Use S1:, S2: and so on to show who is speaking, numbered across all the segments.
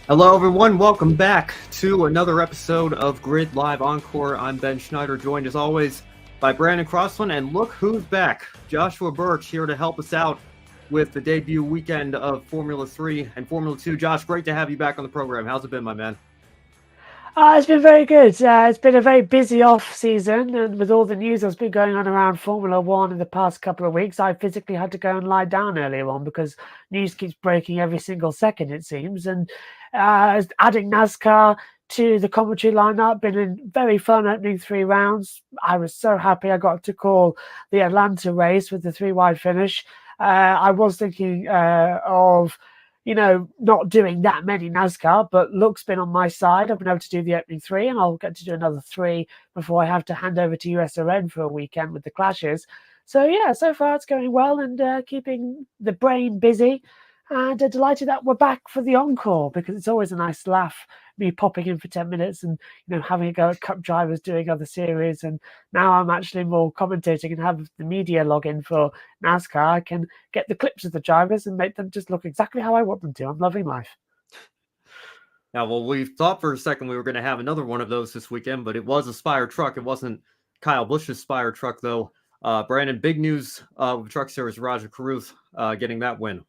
S1: Hello, everyone. Welcome back to another episode of Grid Live Encore. I'm Ben Schneider, joined as always by Brandon Craftsman, and look who's back. Joshua Birch here to help us out with the debut weekend of Formula 3 and Formula 2. Josh, great to have you back on the program. How's it been, my man?
S2: It's been very good. It's been a very busy off season, and with all the news that's been going on around Formula One in the past couple of weeks, I physically had to go and lie down earlier on because news keeps breaking every single second, it seems. And adding NASCAR to the commentary lineup, been a very fun opening 3 rounds. I was so happy I got to call the Atlanta race with the 3-wide finish. I was thinking of not doing that many NASCAR, but luck's been on my side. I've been able to do the opening 3, and I'll get to do another 3 before I have to hand over to USRN for a weekend with the clashes. So yeah, so far it's going well and keeping the brain busy. And delighted that we're back for the Encore, because it's always a nice laugh, me popping in for 10 minutes and having a go at Cup drivers doing other series. And now I'm actually more commentating and have the media log in for NASCAR. I can get the clips of the drivers and make them just look exactly how I want them to. I'm loving life.
S1: Now, well, we thought for a second we were going to have another one of those this weekend, but it was a Spire truck. It wasn't Kyle Busch's Spire truck, though. Brandon, big news with Truck Series, Rajah Caruth getting that win.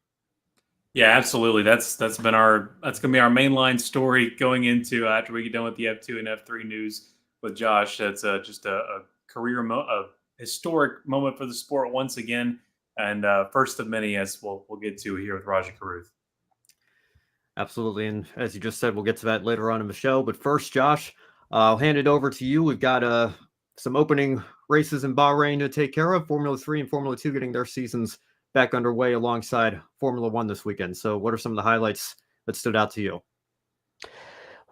S3: Yeah, absolutely. That's going to be our mainline story going into after we get done with the F2 and F3 news with Josh. That's just a a historic moment for the sport once again, and first of many, as we'll get to here with Rajah Caruth.
S1: Absolutely, and as you just said, we'll get to that later on in the show. But first, Josh, I'll hand it over to you. We've got some opening races in Bahrain to take care of. Formula 3 and Formula 2 getting their seasons back underway alongside Formula 1 this weekend. So what are some of the highlights that stood out to you?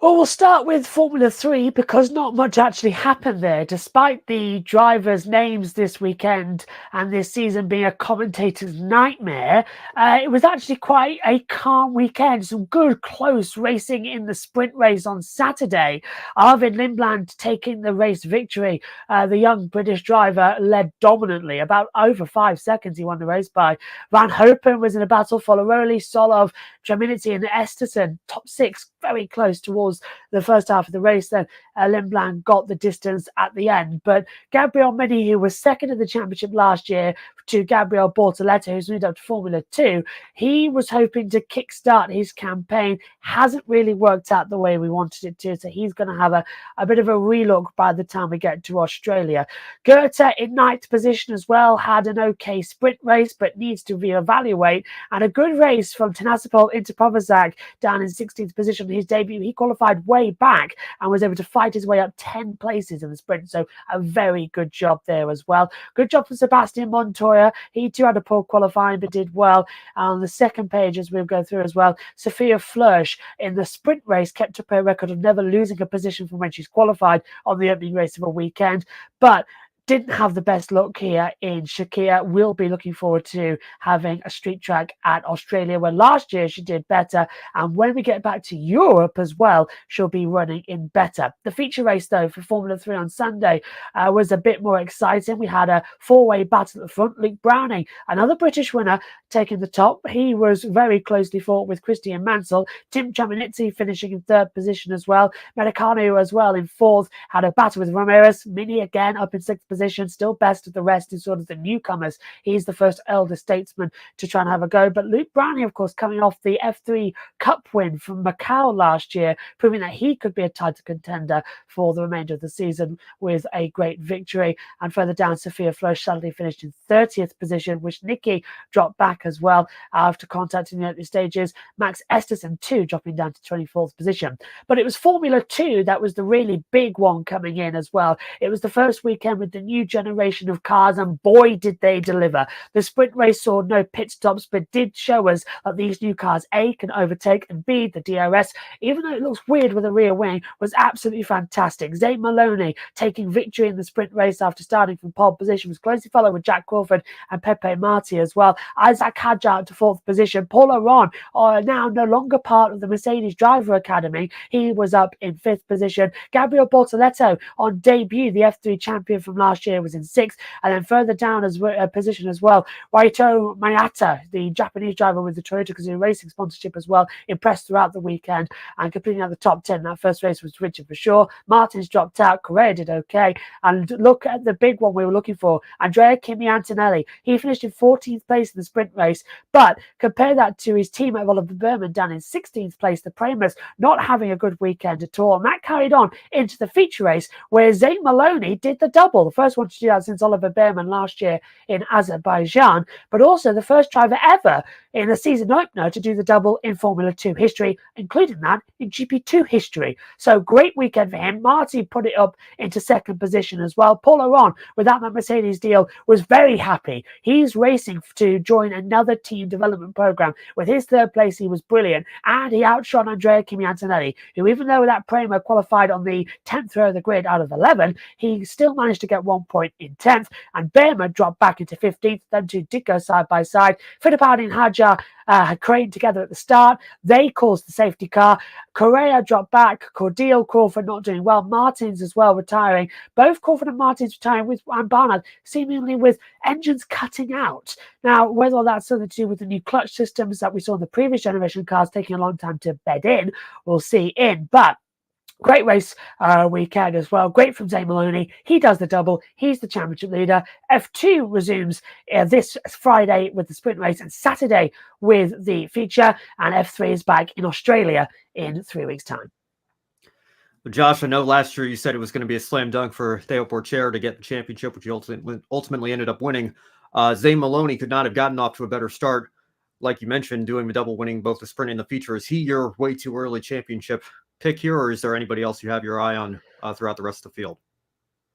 S2: Well, we'll start with Formula 3 because not much actually happened there. Despite the drivers' names this weekend and this season being a commentator's nightmare, it was actually quite a calm weekend. Some good, close racing in the sprint race on Saturday. Arvid Lindblad taking the race victory. The young British driver led dominantly. About over 5 seconds he won the race by. Van Hopen was in a battle for Laroli, Solov, Jaminity and Esterson. Top 6, very close towards the first half of the race. Then Lindblad got the distance at the end, but Gabriel Mini, who was second in the championship last year to Gabriel Bortoleto, who's moved up to Formula 2, he was hoping to kickstart his campaign. Hasn't really worked out the way we wanted it to, so he's going to have a bit of a relook by the time we get to Australia. Goethe in 9th position as well, had an okay sprint race but needs to reevaluate, and a good race from Tenasipol into Povazak down in 16th position. His debut, he qualified way back and was able to fight his way up 10 places in the sprint, so a very good job there as well. Good job for Sebastian Montoya. He too had a poor qualifying but did well. On the second page, as we'll go through as well, Sophia Flörsch in the sprint race kept up her record of never losing a position from when she's qualified on the opening race of a weekend, but didn't have the best luck here in Shakir. We'll be looking forward to having a street track at Australia, where last year she did better. And when we get back to Europe as well, she'll be running in better. The feature race, though, for Formula 3 on Sunday was a bit more exciting. We had a 4-way battle at the front. Luke Browning, another British winner, taking the top. He was very closely fought with Christian Mansell. Tim Chaminizzi finishing in 3rd position as well. Medicano as well in 4th. Had a battle with Ramirez. Mini again up in 6th position. Still best of the rest is sort of the newcomers. He's the first elder statesman to try and have a go. But Luke Browning, of course, coming off the F3 Cup win from Macau last year, proving that he could be a title contender for the remainder of the season with a great victory. And further down, Sophia Flörsch sadly finished in 30th position, which Nikki dropped back as well after contacting the early stages. Max Esterson too dropping down to 24th position. But it was Formula 2 that was the really big one coming in as well. It was the first weekend with the new generation of cars, and boy did they deliver. The sprint race saw no pit stops, but did show us that these new cars, A, can overtake, and B, the DRS, even though it looks weird with a rear wing, was absolutely fantastic. Zane Maloney taking victory in the sprint race after starting from pole position, was closely followed with Jack Crawford and Pepe Marti as well. Isaac Hadjar to 4th position. Paul Aron, now no longer part of the Mercedes Driver Academy, he was up in 5th position. Gabriel Bortoleto on debut, the F3 champion from last last year, was in 6th. And then further down as position as well, Raito Mayata, the Japanese driver with the Toyota Gazoo Racing sponsorship as well, impressed throughout the weekend and completing out the top 10. That first race was Richard for sure. Martin's dropped out. Correa did okay. And look at the big one we were looking for, Andrea Kimi Antonelli. He finished in 14th place in the sprint race, but compare that to his teammate Oliver Berman down in 16th place, the Prama's not having a good weekend at all. And that carried on into the feature race where Zane Maloney did the double, the first one to do that since Oliver Berman last year in Azerbaijan, but also the first driver ever in a season opener to do the double in Formula 2 history, including that in GP2 history. So great weekend for him. Marty put it up into second position as well. Paul Aron, without that Mercedes deal, was very happy. He's racing to join another team development program. With his third place, he was brilliant, and he outshone Andrea Kimi Antonelli, who, even though that Prema qualified on the 10th row of the grid out of 11, he still managed to get 1 point in 10th, and Berman dropped back into 15th. Them two did go side by side. Fittipaldi and Hajar had craned together at the start. They caused the safety car. Correa dropped back. Cordial, Crawford not doing well. Martins as well retiring. Both Crawford and Martins retiring, with and Barnard seemingly with engines cutting out. Now, whether that's something to do with the new clutch systems that we saw in the previous generation cars taking a long time to bed in, we'll see in. But great race weekend as well. Great from Zane Maloney. He does the double. He's the championship leader. F2 resumes this Friday with the sprint race and Saturday with the feature. And F3 is back in Australia in 3 weeks' time.
S1: Well, Josh, I know last year you said it was going to be a slam dunk for Theo Porcher to get the championship, which he ultimately ended up winning. Zane Maloney could not have gotten off to a better start. Like you mentioned, doing the double, winning both the sprint and the feature. Is he your way too early championship pick here, or is there anybody else you have your eye on throughout the rest of the field?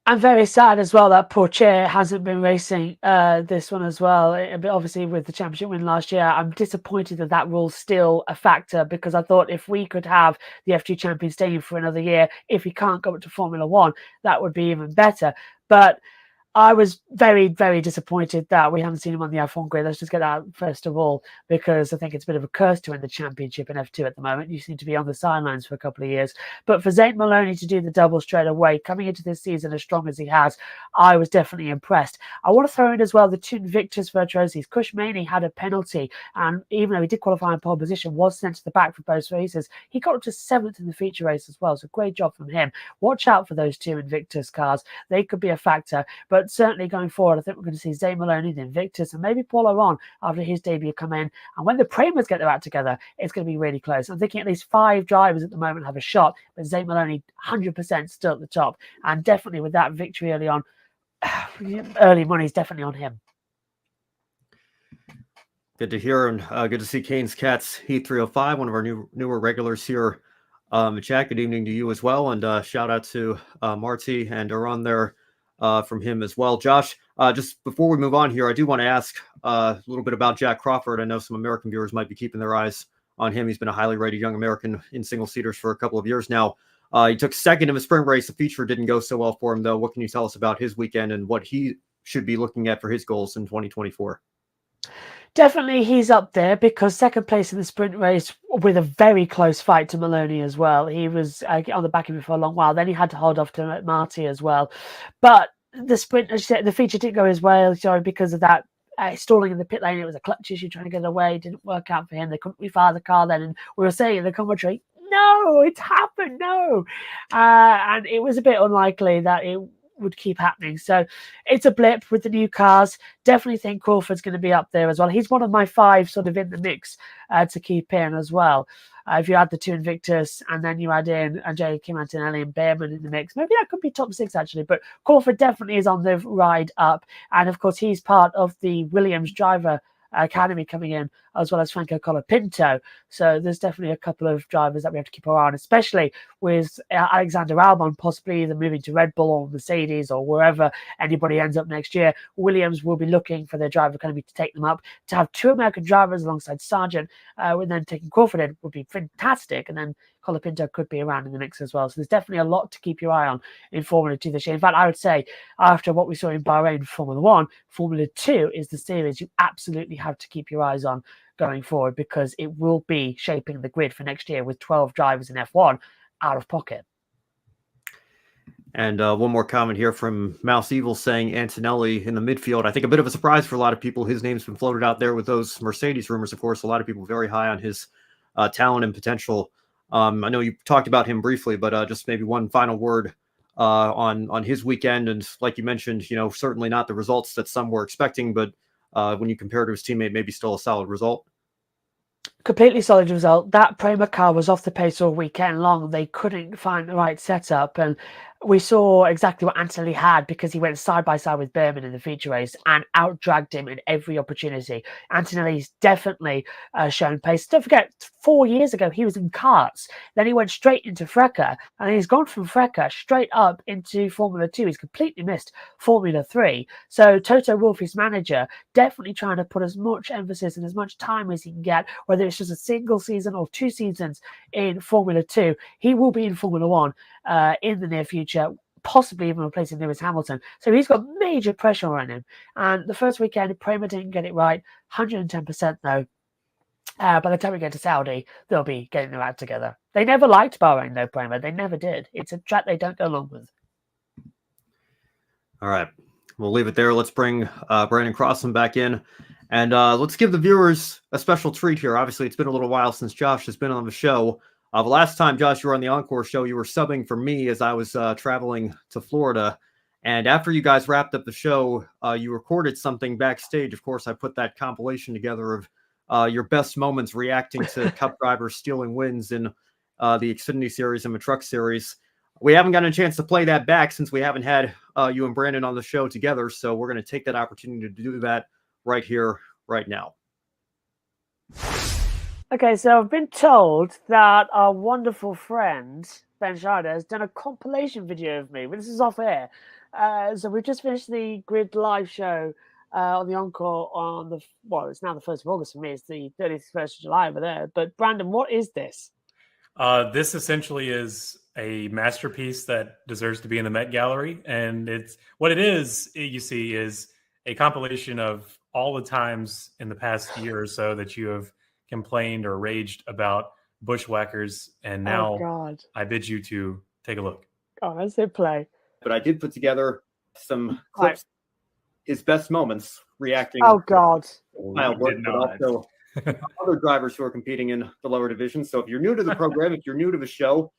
S2: I'm very sad as well that Porcher hasn't been racing this one as well. But obviously, with the championship win last year, I'm disappointed that that rule's still a factor, because I thought if we could have the F2 champion staying for another year, if he can't go up to Formula One, that would be even better. But I was very, very disappointed that we haven't seen him on the F1 grid. Let's just get that first of all, because I think it's a bit of a curse to win the championship in F2 at the moment. You seem to be on the sidelines for a couple of years. But for Zane Maloney to do the double straight away, coming into this season as strong as he has, I was definitely impressed. I want to throw in as well the two Invictus Virtuosis. Kush Maney had a penalty, and even though he did qualify in pole position, was sent to the back for both races. He got up to 7th in the feature race as well, so great job from him. Watch out for those two Invictus cars. They could be a factor, but certainly going forward, I think we're going to see Zane Maloney, the Invictus, and maybe Paul Aron after his debut come in. And when the Premas get their act together, it's going to be really close. I'm thinking at least 5 drivers at the moment have a shot, but Zane Maloney 100% still at the top. And definitely with that victory early on, early money is definitely on him.
S1: Good to hear, and good to see Kane's Cats Heat 305, one of our newer regulars here. Jack, good evening to you as well, and shout out to Marty and Aron there from him as well. Josh, just before we move on here, I do want to ask a little bit about Jack Crawford. I know some American viewers might be keeping their eyes on him. He's been a highly rated young American in single-seaters for a couple of years now. He took second in the sprint race. The feature didn't go so well for him, though. What can you tell us about his weekend and what he should be looking at for his goals in 2024?
S2: Definitely he's up there, because second place in the sprint race with a very close fight to Maloney as well. He was on the back of him for a long while. Then he had to hold off to Marty as well. But the sprint, as you said, the feature didn't go as well, sorry, because of that stalling in the pit lane. It was a clutch issue trying to get away. It didn't work out for him. They couldn't refire the car then. And we were saying in the commentary, no, it's happened, no. And it was a bit unlikely that it would keep happening. So it's a blip with the new cars. Definitely think Crawford's going to be up there as well. He's one of my 5 sort of in the mix to keep in as well. If you add the 2 Invictus and then you add in Andrea Kim Antonelli and Behrman in the mix, maybe that could be top 6 actually. But Crawford definitely is on the ride up. And of course, he's part of the Williams driver academy coming in, as well as Franco Colapinto. So there's definitely a couple of drivers that we have to keep our eye on, especially with Alexander Albon possibly either moving to Red Bull or Mercedes or wherever anybody ends up next year. Williams will be looking for their driver academy to take them up. To have 2 American drivers alongside Sargent, and then taking Crawford in would be fantastic. And then Colapinto could be around in the mix as well. So there's definitely a lot to keep your eye on in Formula 2 this year. In fact, I would say after what we saw in Bahrain Formula 1, Formula 2 is the series you absolutely have to keep your eyes on going forward, because it will be shaping the grid for next year with 12 drivers in F1 out of pocket.
S1: And one more comment here from Mouse Evil saying Antonelli in the midfield. I think a bit of a surprise for a lot of people. His name's been floated out there with those Mercedes rumors, of course. A lot of people very high on his talent and potential. I know you talked about him briefly, but just maybe one final word on his weekend. And like you mentioned, certainly not the results that some were expecting, but when you compare to his teammate, maybe still a solid result.
S2: Completely solid result. That Prema car was off the pace all weekend long. They couldn't find the right setup, and we saw exactly what Antonelli had because he went side by side with Berman in the feature race and out-dragged him in every opportunity. Antonelli's definitely shown pace. Don't forget, 4 years ago, he was in karts. Then he went straight into FRECA, and he's gone from FRECA straight up into Formula 2. He's completely missed Formula 3. So Toto Wolff, his manager, definitely trying to put as much emphasis and as much time as he can get, whether it's just a single season or 2 seasons in Formula 2. He will be in Formula 1 in the near future, possibly even replacing Lewis Hamilton. So he's got major pressure on him. And the first weekend, Prema didn't get it right. 110% though. By the time we get to Saudi, they'll be getting their act together. They never liked Bahrain though, Prema. They never did. It's a track they don't go along with.
S1: All right. We'll leave it there. Let's bring Brandon Crossan back in. And let's give the viewers a special treat here. Obviously, it's been a little while since Josh has been on the show. The last time, Josh, you were on the Encore show, you were subbing for me as I was traveling to Florida. And after you guys wrapped up the show, you recorded something backstage. Of course, I put that compilation together of your best moments reacting to Cup drivers stealing wins in the Xfinity Series and the Truck Series. We haven't gotten a chance to play that back since we haven't had you and Brandon on the show together. So we're going to take that opportunity to do that right here, right now.
S2: Okay, so I've been told that our wonderful friend, Ben Scheider, has done a compilation video of me. But this is off air. So we've just finished the Grid live show on the Encore on it's now the 1st of August for me. It's the 31st of July over there. But Brandon, what is this?
S3: This essentially is a masterpiece that deserves to be in the Met Gallery. And it's what it is, you see, is a compilation of all the times in the past year or so that you have complained or raged about bushwhackers. And now I bid you to take a look.
S2: Oh, let's hit play.
S1: But I did put together some clips, his best moments reacting.
S2: Oh, God.
S1: But also other drivers who are competing in the lower division. So if you're new to the program, if you're new to the show,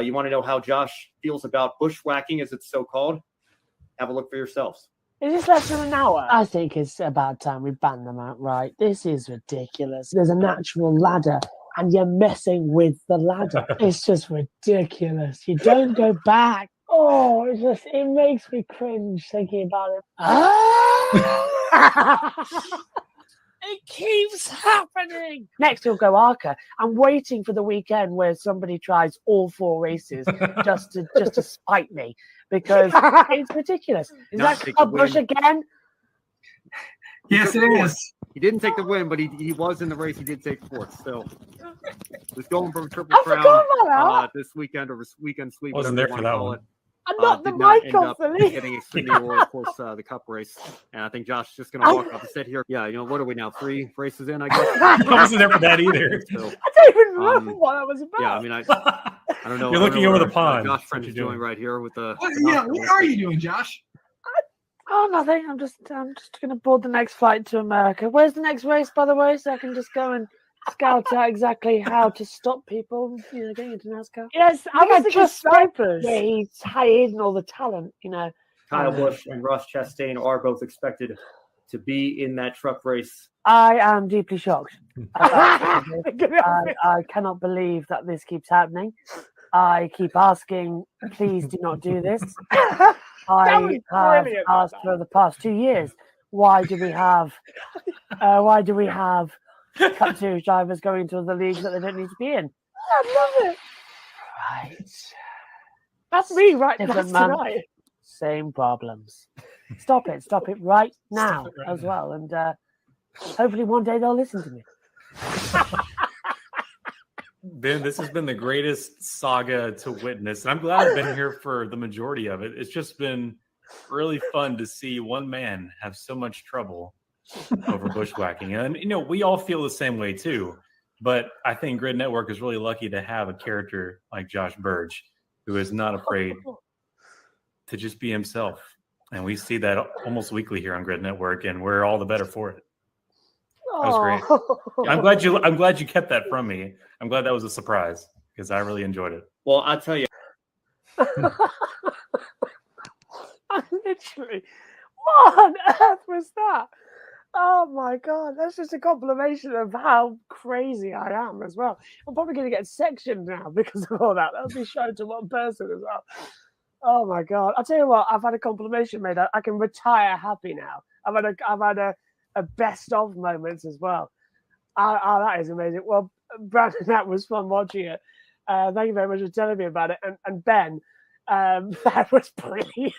S1: you want to know how Josh feels about bushwhacking, as it's so called, have a look for yourselves.
S2: Is this less than an hour? I think it's about time we ban them outright. This is ridiculous. There's a natural ladder and you're messing with the ladder. It's just ridiculous. You don't go back. Oh, it makes me cringe thinking about it. It keeps happening. Next, we'll go Arca. I'm waiting for the weekend where somebody tries all 4 races just to spite me because it's ridiculous. Is that Club Busch again?
S4: Yes, it is.
S1: He didn't take the win, but he was in the race. He did take 4th. So he's going for a triple crown this weekend or weekend sweep.
S3: Wasn't there for that one.
S2: I'm not the mic off the lead.
S1: Getting Xfinity or, of course, the Cup race. And I think Josh is just going to walk off the set here. Yeah, what are we now? 3 races in, I guess?
S3: I wasn't there for that either.
S2: I
S1: So,
S2: don't even remember what that was about.
S1: Yeah, I mean, I don't know.
S3: You're looking over the pond.
S1: Josh friend is doing right here with the.
S4: What are you doing, Josh?
S2: Oh, nothing. I'm just going to board the next flight to America. Where's the next race, by the way, so I can just go and scout out exactly how to stop people, getting into NASCAR. Yes, I was just snipers. Yeah, he's hiding all the talent,
S1: Kyle Busch and Ross Chastain are both expected to be in that truck race.
S2: I am deeply shocked. I cannot believe that this keeps happening. I keep asking, please do not do this. I have asked for the past 2 years, why do we have Cup Series drivers going into the leagues that they don't need to be in? I love it. Right. That's me right now. Same problems. Stop it right now as well. And hopefully one day they'll listen to me.
S3: Ben, this has been the greatest saga to witness. And I'm glad I've been here for the majority of it. It's just been really fun to see one man have so much trouble over bushwhacking. And, we all feel the same way too. But I think Grid Network is really lucky to have a character like Josh Burge, who is not afraid to just be himself. And we see that almost weekly here on Grid Network, and we're all the better for it. That was great. I'm glad you kept that from me. I'm glad that was a surprise because I really enjoyed it.
S1: Well, I'll tell you.
S2: I literally, what on earth was that? Oh my God, that's just a confirmation of how crazy I am as well. I'm probably going to get sectioned now because of all that. That'll be shown to one person as well. Oh my God. I'll tell you what, I've had a confirmation made. I can retire happy now. I've had a best of moments as well. Oh, that is amazing. Well, Brandon, that was fun watching it. Thank you very much for telling me about it. And Ben, that was brilliant.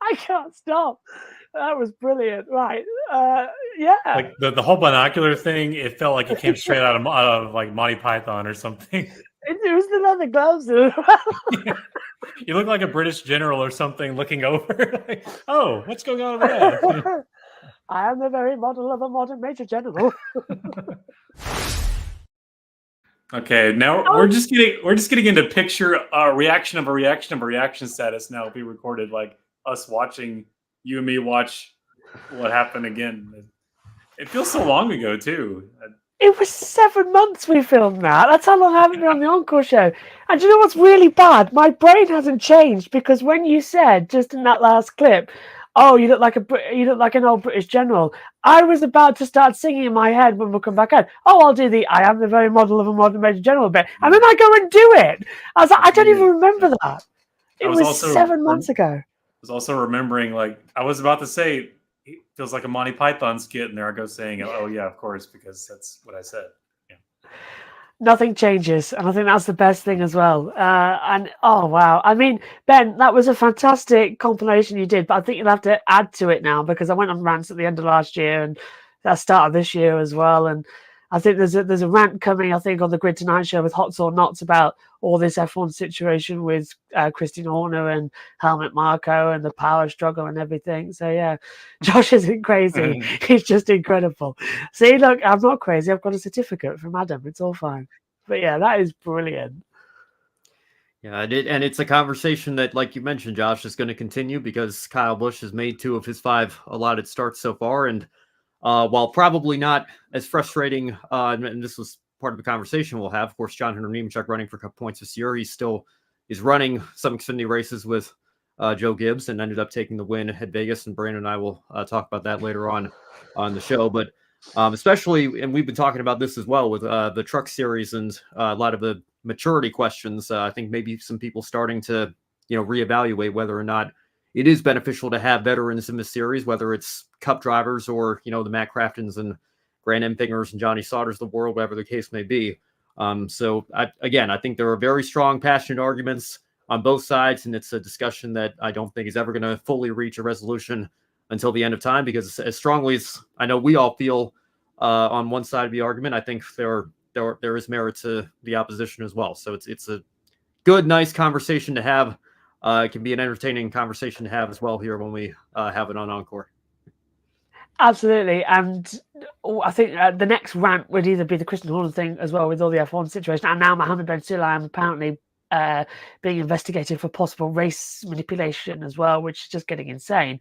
S2: I can't stop. That was brilliant. Right. Yeah.
S3: Like the whole binocular thing, it felt like it came straight out of like Monty Python or something.
S2: It was the leather gloves as well.
S3: You look like a British general or something looking over. Like, oh, what's going on over there?
S2: I am the very model of a modern major general.
S3: Okay, now we're just getting into picture reaction of a reaction status now. We recorded like us watching you and me watch what happened again. It feels so long ago too.
S2: It was 7 months we filmed that. That's how long I haven't been on the Encore show. And do you know what's really bad? My brain hasn't changed because when you said just in that last clip, "Oh, you look like an old British general," I was about to start singing in my head when we come back out. "Oh, I'll do the I am the very model of a modern major general bit," and then I go and do it. I was like, I don't even remember that. It was 7 months ago.
S3: I was also remembering, like, I was about to say, it feels like a Monty Python skit, and there I go saying, "Oh yeah, of course," because that's what I said. Yeah.
S2: Nothing changes, and I think that's the best thing as well. And oh wow, I mean, Ben, that was a fantastic compilation you did, but I think you'll have to add to it now because I went on rants at the end of last year and the start of this year as well. And I think there's a rant coming, I think, on the Grid Tonight show with Hots or Nots about all this F1 situation with Christian Horner and Helmut Marko and the power struggle and everything. So yeah, Josh isn't crazy. He's just incredible. See, look, I'm not crazy. I've got a certificate from Adam. It's all fine. But yeah, that is brilliant.
S1: Yeah, it did, and it's a conversation that, like you mentioned, Josh, is going to continue because Kyle Busch has made 2 of his 5 allotted starts so far, and while probably not as frustrating, and this was part of the conversation we'll have. Of course, John Hunter Nemechek running for Cup points this year. He still is running some Xfinity races with Joe Gibbs and ended up taking the win at Vegas. And Brandon and I will talk about that later on the show. But especially, and we've been talking about this as well with the Truck Series and a lot of the maturity questions. I think maybe some people starting to reevaluate whether or not it is beneficial to have veterans in the series, whether it's Cup drivers or, the Matt Craftons and Grant Empfingers and Johnny Sauters of the world, whatever the case may be. So I think there are very strong, passionate arguments on both sides, and it's a discussion that I don't think is ever going to fully reach a resolution until the end of time, because as strongly as I know we all feel on one side of the argument, I think there is merit to the opposition as well. So it's a good, nice conversation to have. It can be an entertaining conversation to have as well here when we have it on Encore.
S2: Absolutely. And I think the next rant would either be the Christian Horner thing as well with all the F1 situation. And now Mohammed Ben Sulayem apparently being investigated for possible race manipulation as well, which is just getting insane.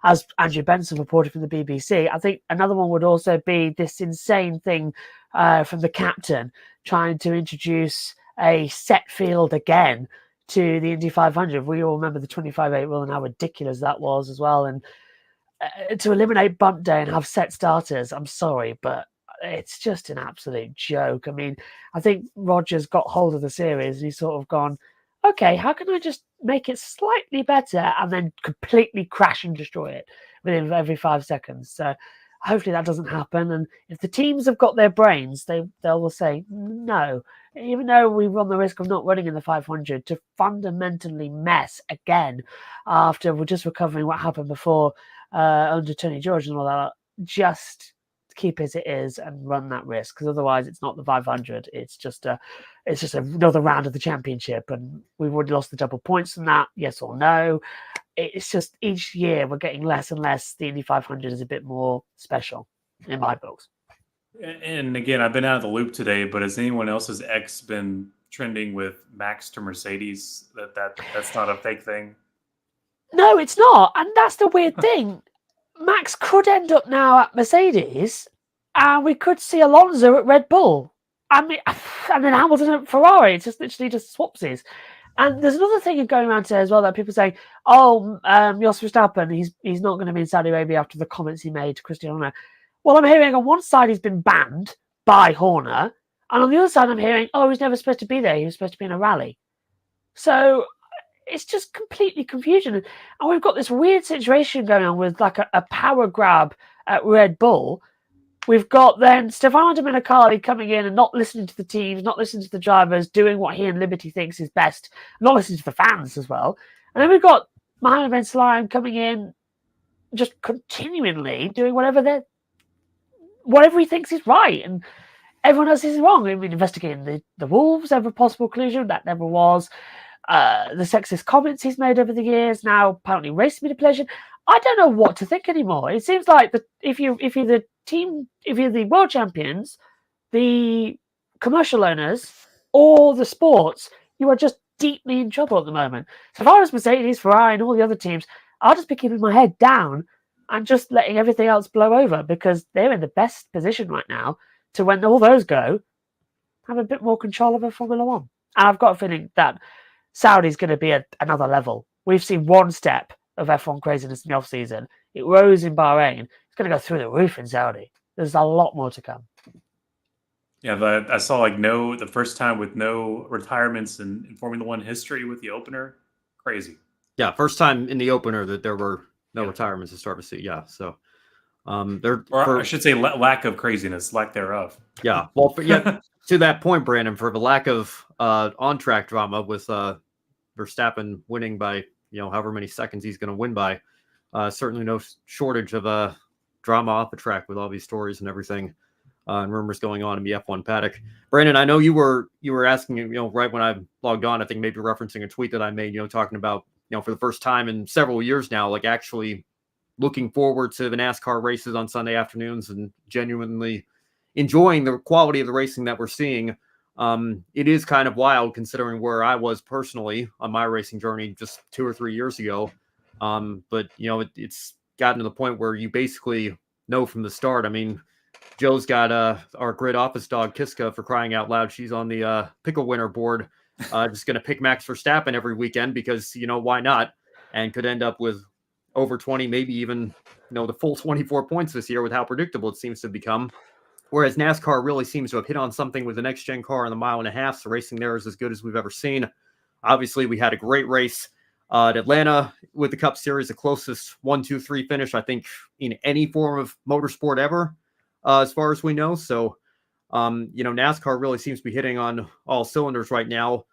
S2: As Andrew Benson reported from the BBC, I think another one would also be this insane thing from the captain trying to introduce a set field again to the Indy 500. We all remember the 25-8 rule and how ridiculous that was as well. And to eliminate bump day and have set starters, I'm sorry, but it's just an absolute joke. I mean, I think Roger's got hold of the series and he's sort of gone, okay, how can I just make it slightly better and then completely crash and destroy it within every 5 seconds? So hopefully that doesn't happen. And if the teams have got their brains, they will say, no, even though we run the risk of not running in the 500, to fundamentally mess again after we're just recovering what happened before under Tony George and all that, just keep as it is and run that risk, because otherwise it's not the 500. It's just another round of the championship, and we've already lost the double points from that. Yes or no? It's just each year we're getting less and less. The Indy 500 is a bit more special in my books.
S3: And again, I've been out of the loop today, but has anyone else's ex been trending with Max to Mercedes. That's not a fake thing.
S2: No, it's not. And that's the weird thing. Max could end up now at Mercedes, and we could see Alonso at Red Bull. I mean, and then Hamilton at Ferrari. It's just literally just swapsies. And there's another thing going around today as well that people saying, "Oh, Jos Verstappen, he's not going to be in Saudi Arabia after the comments he made to Christian Horner." Well, I'm hearing on one side he's been banned by Horner, and on the other side I'm hearing, "Oh, he's never supposed to be there. He was supposed to be in a rally." So it's just completely confusion. And we've got this weird situation going on with like a power grab at Red Bull. We've got then Stefano Domenicali coming in and not listening to the teams, not listening to the drivers, doing what he and Liberty thinks is best, not listening to the fans as well. And then we've got Mohammed Ben Sulayem coming in, just continually doing whatever he thinks is right, and everyone else is wrong. I mean, investigating the Wolves, every possible collusion that never was. The sexist comments he's made over the years, now apparently race manipulation. I don't know what to think anymore. It seems like if you're the world champions, the commercial owners, or the sports, you are just deeply in trouble at the moment. So far as Mercedes, Ferrari, and all the other teams, I'll just be keeping my head down and just letting everything else blow over, because they're in the best position right now to, when all those go, have a bit more control over Formula One. And I've got a feeling that Saudi's going to be another level. We've seen one step of F1 craziness in the off-season. It rose in Bahrain. It's going to go through the roof in Saudi. There's a lot more to come.
S3: Yeah, I saw the first time with no retirements in Formula One history with the opener. Crazy.
S1: Yeah, first time in the opener that there were no retirements to start to see. Yeah, so
S3: I should say lack of craziness, lack thereof.
S1: Yeah, well, to that point, Brandon, for the lack of on-track drama with Verstappen winning by however many seconds he's going to win by, certainly no shortage of drama off the track with all these stories and everything, and rumors going on in the F1 paddock. Brandon, I know you were asking, right when I logged on, I think maybe referencing a tweet that I made, talking about, for the first time in several years now, like actually looking forward to the NASCAR races on Sunday afternoons and genuinely enjoying the quality of the racing that we're seeing. It is kind of wild considering where I was personally on my racing journey just 2 or 3 years ago. But it's gotten to the point where you basically know from the start. I mean, Joe's got our grid office dog Kiska, for crying out loud. She's on the pickle winner board, just going to pick Max Verstappen every weekend because why not? And could end up with over 20, maybe even the full 24 points this year with how predictable it seems to become. Whereas NASCAR really seems to have hit on something with the next-gen car in the mile and a half. So racing there is as good as we've ever seen. Obviously, we had a great race at Atlanta with the Cup Series, the closest 1-2-3 finish, I think, in any form of motorsport ever, as far as we know. So, NASCAR really seems to be hitting on all cylinders right now.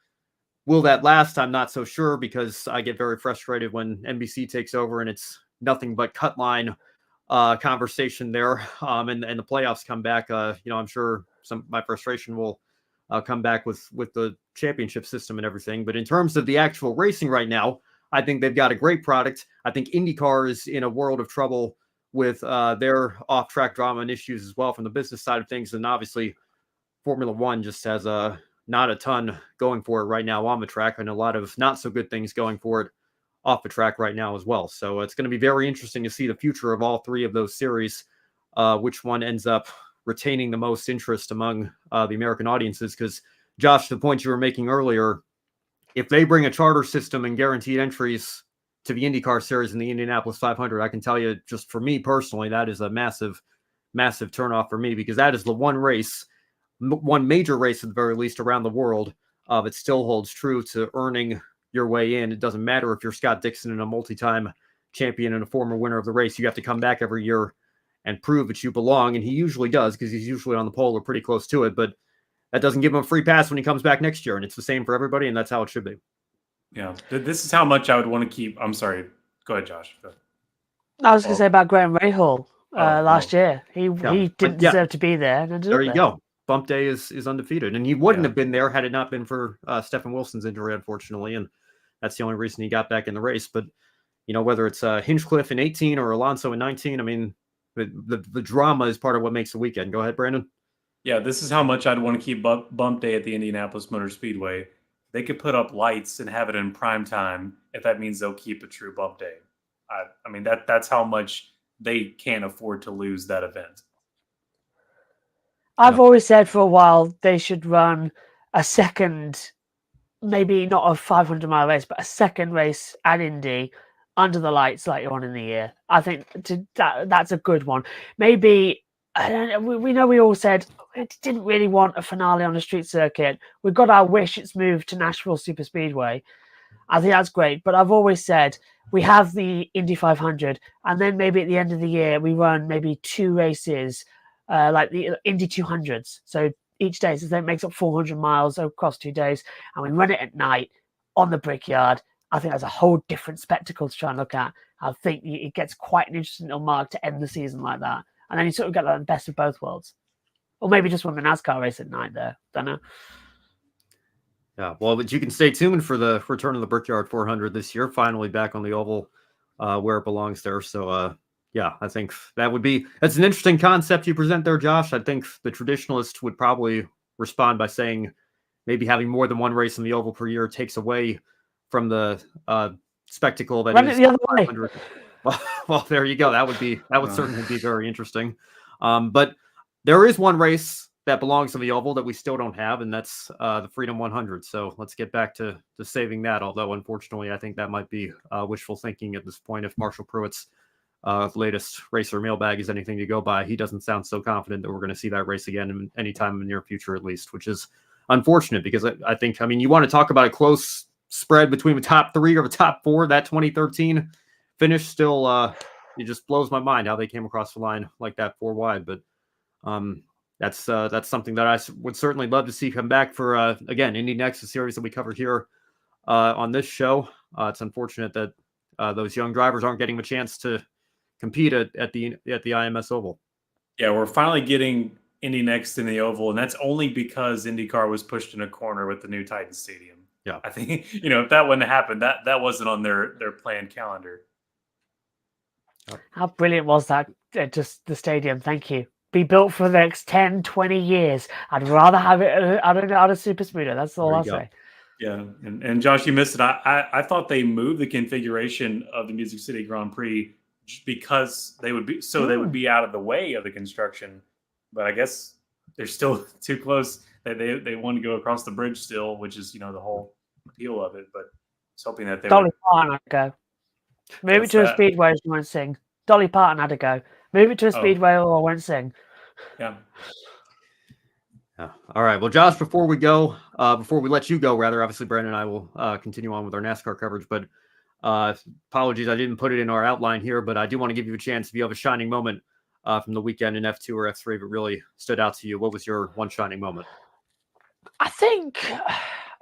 S1: Will that last? I'm not so sure, because I get very frustrated when NBC takes over and it's nothing but cut line conversation there, and the playoffs come back. I'm sure my frustration will come back with the championship system and everything. But in terms of the actual racing right now, I think they've got a great product. I think IndyCar is in a world of trouble with their off-track drama and issues as well from the business side of things. And obviously, Formula One just has not a ton going for it right now on the track, and a lot of not so good things going for it off the track right now as well. So it's going to be very interesting to see the future of all three of those series, which one ends up retaining the most interest among the American audiences. Because, Josh, the point you were making earlier, if they bring a charter system and guaranteed entries to the IndyCar Series and the Indianapolis 500, I can tell you, just for me personally, that is a massive, massive turnoff for me, because that is the one race, one major race at the very least around the world, that still holds true to earning your way in. It doesn't matter if you're Scott Dixon and a multi-time champion and a former winner of the race. You have to come back every year and prove that you belong, and he usually does, because he's usually on the pole or pretty close to it. But that doesn't give him a free pass when he comes back next year, and it's the same for everybody, and that's how it should be.
S3: Yeah, this is how much I would want to keep. I'm sorry. Go ahead, Josh.
S2: I was going to say about Graham Rahal last year. He didn't deserve to be there. And
S1: there you go. Bump Day is undefeated, and he wouldn't have been there had it not been for Stephen Wilson's injury, unfortunately, and that's the only reason he got back in the race. But whether it's Hinchcliffe in 18 or Alonso in 19, I mean, the drama is part of what makes the weekend. Go ahead, Brandon.
S3: Yeah, this is how much I'd want to keep bump day at the Indianapolis Motor Speedway. They could put up lights and have it in prime time if that means they'll keep a true bump day. I mean that's how much they can't afford to lose that event.
S2: I've always said for a while they should run a second, maybe not a 500-mile race, but a second race at Indy under the lights later on in the year. I think that's a good one. Maybe, we know we all said we didn't really want a finale on the street circuit. We've got our wish it's moved to Nashville Super Speedway. I think that's great. But I've always said we have the Indy 500, and then maybe at the end of the year we run maybe 2 races, like the Indy 200s. So each day, so that makes up 400 miles across 2 days, and we run it at night on the Brickyard. I think that's a whole different spectacle to try and look at. I think it gets quite an interesting little mark to end the season like that, and then you sort of get like the best of both worlds, or maybe just run the NASCAR race at night there. Don't know.
S1: Yeah, well, but you can stay tuned for the return of the Brickyard 400 this year, finally back on the oval where it belongs there. So, yeah, I think that's an interesting concept you present there, Josh. I think the traditionalist would probably respond by saying maybe having more than one race in the oval per year takes away from the spectacle that
S2: Run
S1: is
S2: it the other way.
S1: 500. Well, there you go. That would certainly be very interesting. But there is one race that belongs to the oval that we still don't have, and that's the Freedom 100. So let's get back to saving that. Although, unfortunately, I think that might be wishful thinking at this point. If Marshall Pruitt's latest racer mailbag is anything to go by, he doesn't sound so confident that we're going to see that race again anytime in the near future, at least, which is unfortunate because I think, you want to talk about a close spread between the top 3 or the top 4. That 2013 finish still, it just blows my mind how they came across the line like that 4 wide. But that's something that I would certainly love to see come back for, again, Indy Next, a series that we covered here on this show. It's unfortunate that those young drivers aren't getting a chance to compete at the IMS Oval.
S3: Yeah, we're finally getting Indy Next in the oval, and that's only because IndyCar was pushed in a corner with the new Titan Stadium.
S1: Yeah,
S3: I think if that wouldn't happen, that wasn't on their planned calendar.
S2: How brilliant was that? Just the stadium. Thank you. Be built for the next 10, 20 years. I'd rather have it out of Super Speedway. That's all I'll say.
S3: Yeah, and Josh, you missed it. I thought they moved the configuration of the Music City Grand Prix just because they would be out of the way of the construction. But I guess they're still too close. They want to go across the bridge still, which is the whole appeal of it. But I was hoping that they
S2: Dolly Parton had to go. Move it to a speedway, she won't sing. Dolly Parton had to go. Move it to a speedway, or I won't sing.
S3: Yeah.
S1: All right. Well, Josh, before we let you go, rather, obviously, Brandon and I will continue on with our NASCAR coverage. But apologies, I didn't put it in our outline here, but I do want to give you a chance if you have a shining moment from the weekend in F2 or F3 that really stood out to you. What was your one shining moment?
S2: I think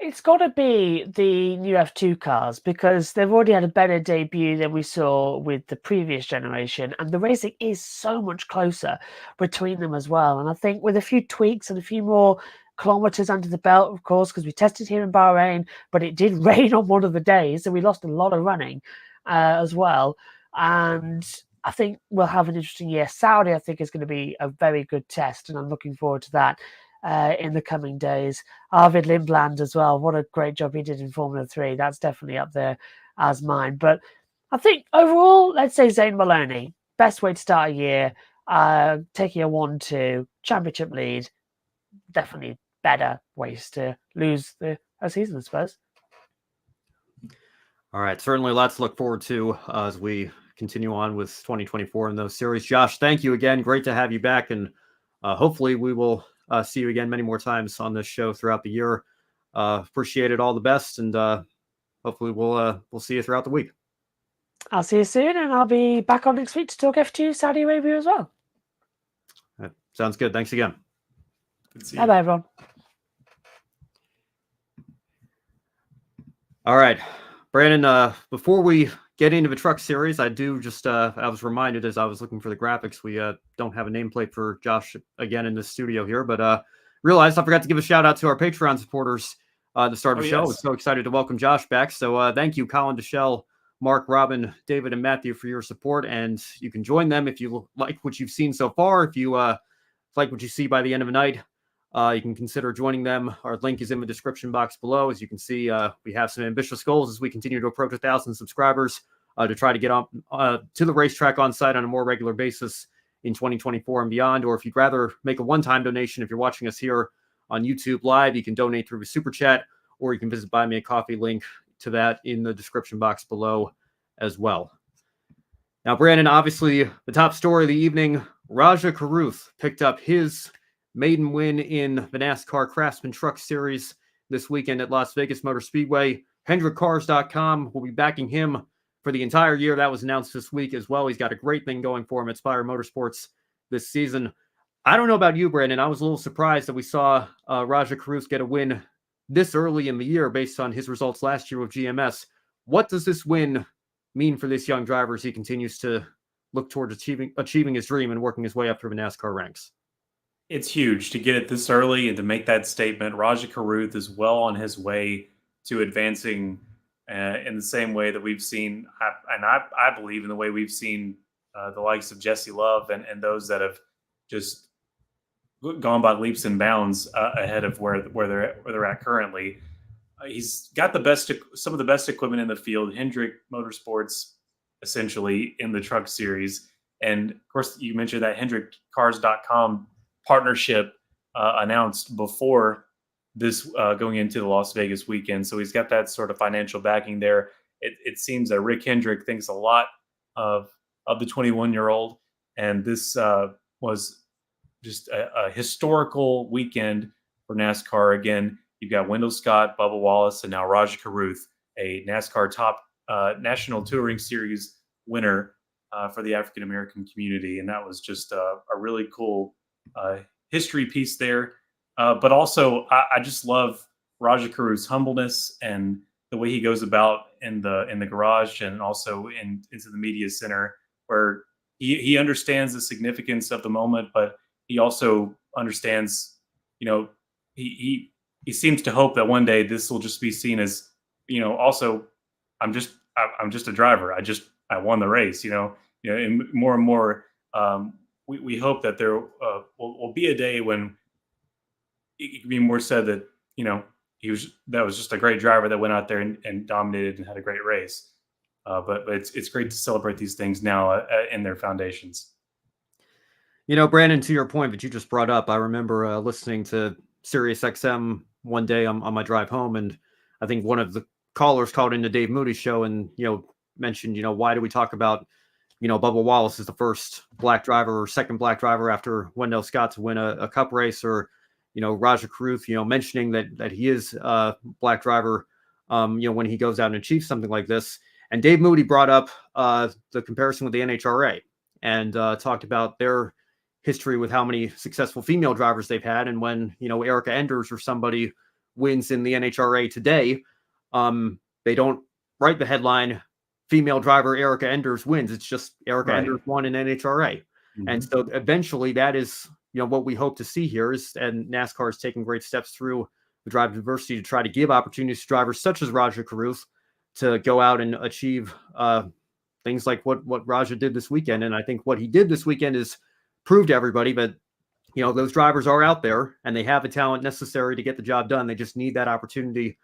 S2: it's got to be the new F2 cars because they've already had a better debut than we saw with the previous generation, and the racing is so much closer between them as well. And I think with a few tweaks and a few more kilometers under the belt, of course, because we tested here in Bahrain, but it did rain on one of the days, so we lost a lot of running as well. And I think we'll have an interesting year. Saudi, I think, is going to be a very good test, and I'm looking forward to that. In the coming days. Arvid Lindblad as well. What a great job he did in Formula 3. That's definitely up there as mine. But I think overall, let's say Zane Maloney. Best way to start a year. Taking a 1-2 championship lead. Definitely better ways to lose a season, I suppose.
S1: All right. Certainly lots to look forward to as we continue on with 2024 in those series. Josh, thank you again. Great to have you back. And hopefully we will see you again many more times on this show throughout the year. Appreciate it. All the best, and hopefully we'll see you throughout the week.
S2: I'll see you soon, and I'll be back on next week to talk F2 Saudi Arabia as well.
S1: Sounds good. Thanks again.
S2: Bye, everyone.
S1: All right, Brandon. Before we get into the truck series, I do just I was reminded as I was looking for the graphics, we don't have a nameplate for Josh again in the studio here, but realized I forgot to give a shout out to our Patreon supporters at the start of the show.
S3: Yes.
S1: I'm so excited to welcome Josh back. So thank you, Colin, Deschelle, Mark, Robin, David, and Matthew for your support. And you can join them if you like what you've seen so far. If you like what you see by the end of the night, you can consider joining them. Our link is in the description box below. As you can see, we have some ambitious goals as we continue to approach 1,000 subscribers to try to get on to the racetrack on site on a more regular basis in 2024 and beyond. Or if you'd rather make a one-time donation, if you're watching us here on YouTube Live, you can donate through a super chat, or you can visit Buy Me a Coffee, link to that in the description box below as well. Now, Brandon, obviously the top story of the evening, Rajah Caruth picked up his maiden win in the NASCAR Craftsman Truck Series this weekend at Las Vegas Motor Speedway. HendrickCars.com will be backing him for the entire year. That was announced this week as well. He's got a great thing going for him at Spire Motorsports this season. I don't know about you, Brandon. I was a little surprised that we saw Rajah Caruth get a win this early in the year based on his results last year with GMS. What does this win mean for this young driver as he continues to look towards achieving his dream and working his way up through the NASCAR ranks?
S3: It's huge to get it this early and to make that statement. Rajah Caruth is well on his way to advancing in the same way that we've seen, and I believe in the way we've seen the likes of Jesse Love and those that have just gone by leaps and bounds ahead of where they're at currently. He's got some of the best equipment in the field. Hendrick Motorsports, essentially, in the truck series, and of course you mentioned that HendrickCars.com partnership announced before this going into the Las Vegas weekend. So he's got that sort of financial backing there. It seems that Rick Hendrick thinks a lot of the 21-year-old, and this was just a historical weekend for NASCAR. Again, you've got Wendell Scott, Bubba Wallace, and now Rajah Caruth, a NASCAR top National Touring Series winner for the African-American community. And that was just a really cool history piece there. But also, I just love Rajah Caruth's humbleness and the way he goes about in the garage and also into the media center, where he understands the significance of the moment, but he also understands, he seems to hope that one day this will just be seen as, also I'm just a driver. I won the race, and more and more we hope that there will be a day when it can be more said that, that was just a great driver that went out there and dominated and had a great race. But it's great to celebrate these things now in their foundations.
S1: Brandon, to your point that you just brought up, I remember listening to Sirius XM one day on my drive home, and I think one of the callers called into Dave Moody's show and mentioned, why do we talk about Bubba Wallace is the first black driver or second black driver after Wendell Scott to win a cup race, or Rajah Caruth, mentioning that he is a black driver, when he goes out and achieves something like this. And Dave Moody brought up the comparison with the NHRA and talked about their history with how many successful female drivers they've had. And when, Erica Enders or somebody wins in the NHRA today, they don't write the headline, female driver Erica Enders wins. It's just Erica Enders won in NHRA. Mm-hmm. And so eventually that is, what we hope to see here is, and NASCAR is taking great steps through the drive diversity to try to give opportunities to drivers such as Rajah Caruth to go out and achieve things like what Rajah did this weekend. And I think what he did this weekend is prove to everybody that, those drivers are out there and they have the talent necessary to get the job done. They just need that opportunity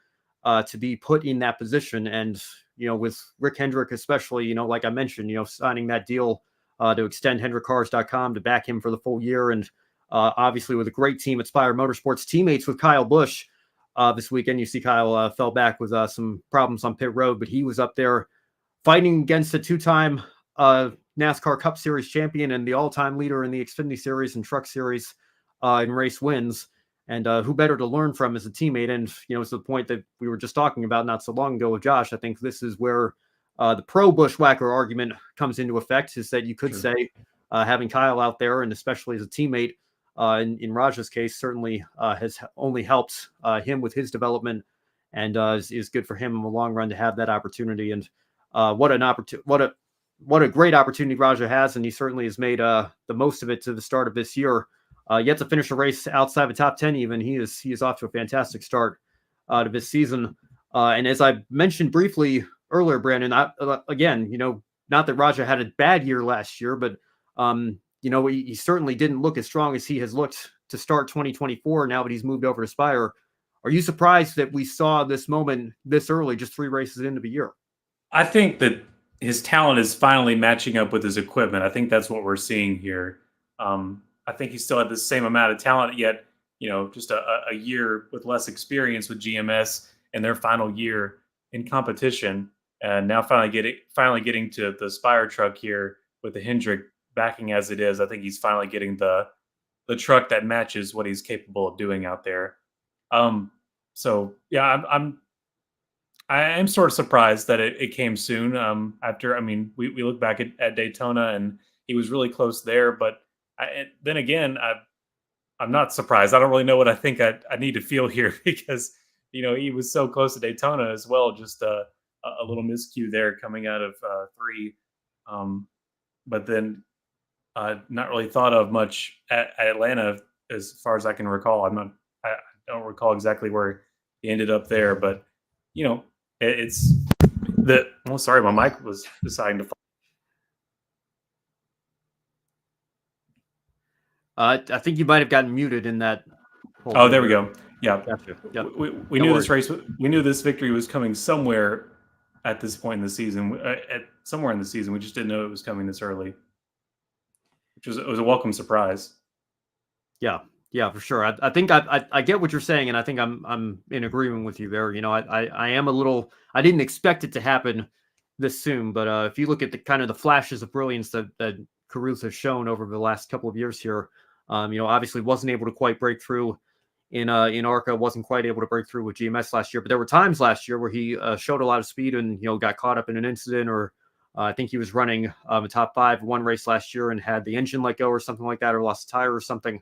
S1: to be put in that position. And, with Rick Hendrick, especially, like I mentioned, signing that deal to extend HendrickCars.com to back him for the full year. And obviously with a great team at Spire Motorsports, teammates with Kyle Busch this weekend. You see Kyle fell back with some problems on pit road, but he was up there fighting against a two-time NASCAR Cup Series champion and the all-time leader in the Xfinity Series and Truck Series in race wins. And who better to learn from as a teammate? And, it's the point that we were just talking about not so long ago with Josh. I think this is where the pro-Bushwhacker argument comes into effect, is that you could say having Kyle out there, and especially as a teammate in Rajah's case, certainly has only helped him with his development, and is good for him in the long run to have that opportunity. And what a great opportunity Rajah has, and he certainly has made the most of it to the start of this year. Yet to finish a race outside the top 10, even he is off to a fantastic start to this season. And as I mentioned briefly earlier, Brandon, again, not that Rajah had a bad year last year, but he certainly didn't look as strong as he has looked to start 2024 now that he's moved over to Spire. Are you surprised that we saw this moment this early, just 3 races into the year?
S3: I think that his talent is finally matching up with his equipment. I think that's what we're seeing here. I think he still had the same amount of talent, yet, just a year with less experience with GMS in their final year in competition. And now finally getting to the Spire truck here with the Hendrick backing as it is. I think he's finally getting the truck that matches what he's capable of doing out there. So yeah, I am sort of surprised that it came soon. After, we look back at Daytona and he was really close there, but then again, I'm not surprised. I don't really know what I think I need to feel here because, he was so close to Daytona as well. Just a little miscue there coming out of 3. But then not really thought of much at Atlanta as far as I can recall. I don't recall exactly where he ended up there, but it's the. Oh, sorry, my mic was deciding to fall.
S1: I think you might have gotten muted in that.
S3: Oh, there we go. Yeah,
S1: Gotcha. Yep.
S3: We knew this race. We knew this victory was coming somewhere at this point in the season. Somewhere in the season, we just didn't know it was coming this early, which was a welcome surprise.
S1: Yeah, for sure. I think I get what you're saying, and I think I'm in agreement with you there. I am a little. I didn't expect it to happen this soon, but if you look at the kind of the flashes of brilliance that Caruth has shown over the last couple of years here, obviously wasn't able to quite break through in ARCA, wasn't quite able to break through with GMS last year, but there were times last year where he showed a lot of speed and got caught up in an incident, or I think he was running a top 5 one race last year and had the engine let go or something like that, or lost a tire or something.